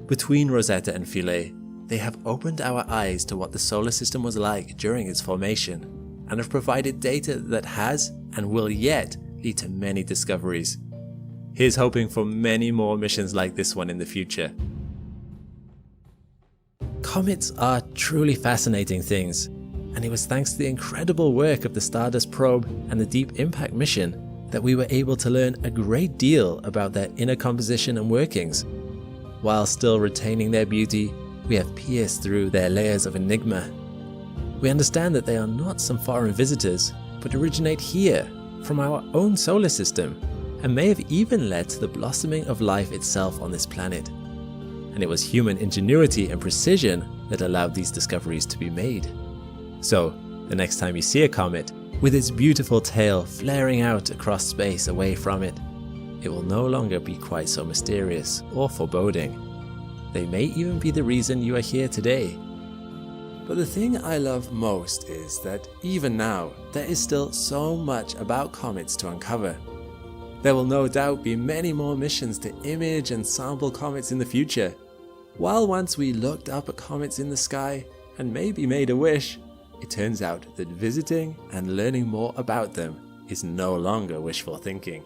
S1: Between Rosetta and Philae, they have opened our eyes to what the solar system was like during its formation, and have provided data that has and will yet lead to many discoveries. Here's hoping for many more missions like this one in the future. Comets are truly fascinating things, and it was thanks to the incredible work of the Stardust probe and the Deep Impact mission that we were able to learn a great deal about their inner composition and workings. While still retaining their beauty, we have pierced through their layers of enigma. We understand that they are not some foreign visitors, but originate here, from our own solar system, and may have even led to the blossoming of life itself on this planet. And it was human ingenuity and precision that allowed these discoveries to be made. So, the next time you see a comet, with its beautiful tail flaring out across space away from it, it will no longer be quite so mysterious or foreboding. They may even be the reason you are here today. But the thing I love most is that even now, there is still so much about comets to uncover. There will no doubt be many more missions to image and sample comets in the future. While once we looked up at comets in the sky and maybe made a wish, it turns out that visiting and learning more about them is no longer wishful thinking.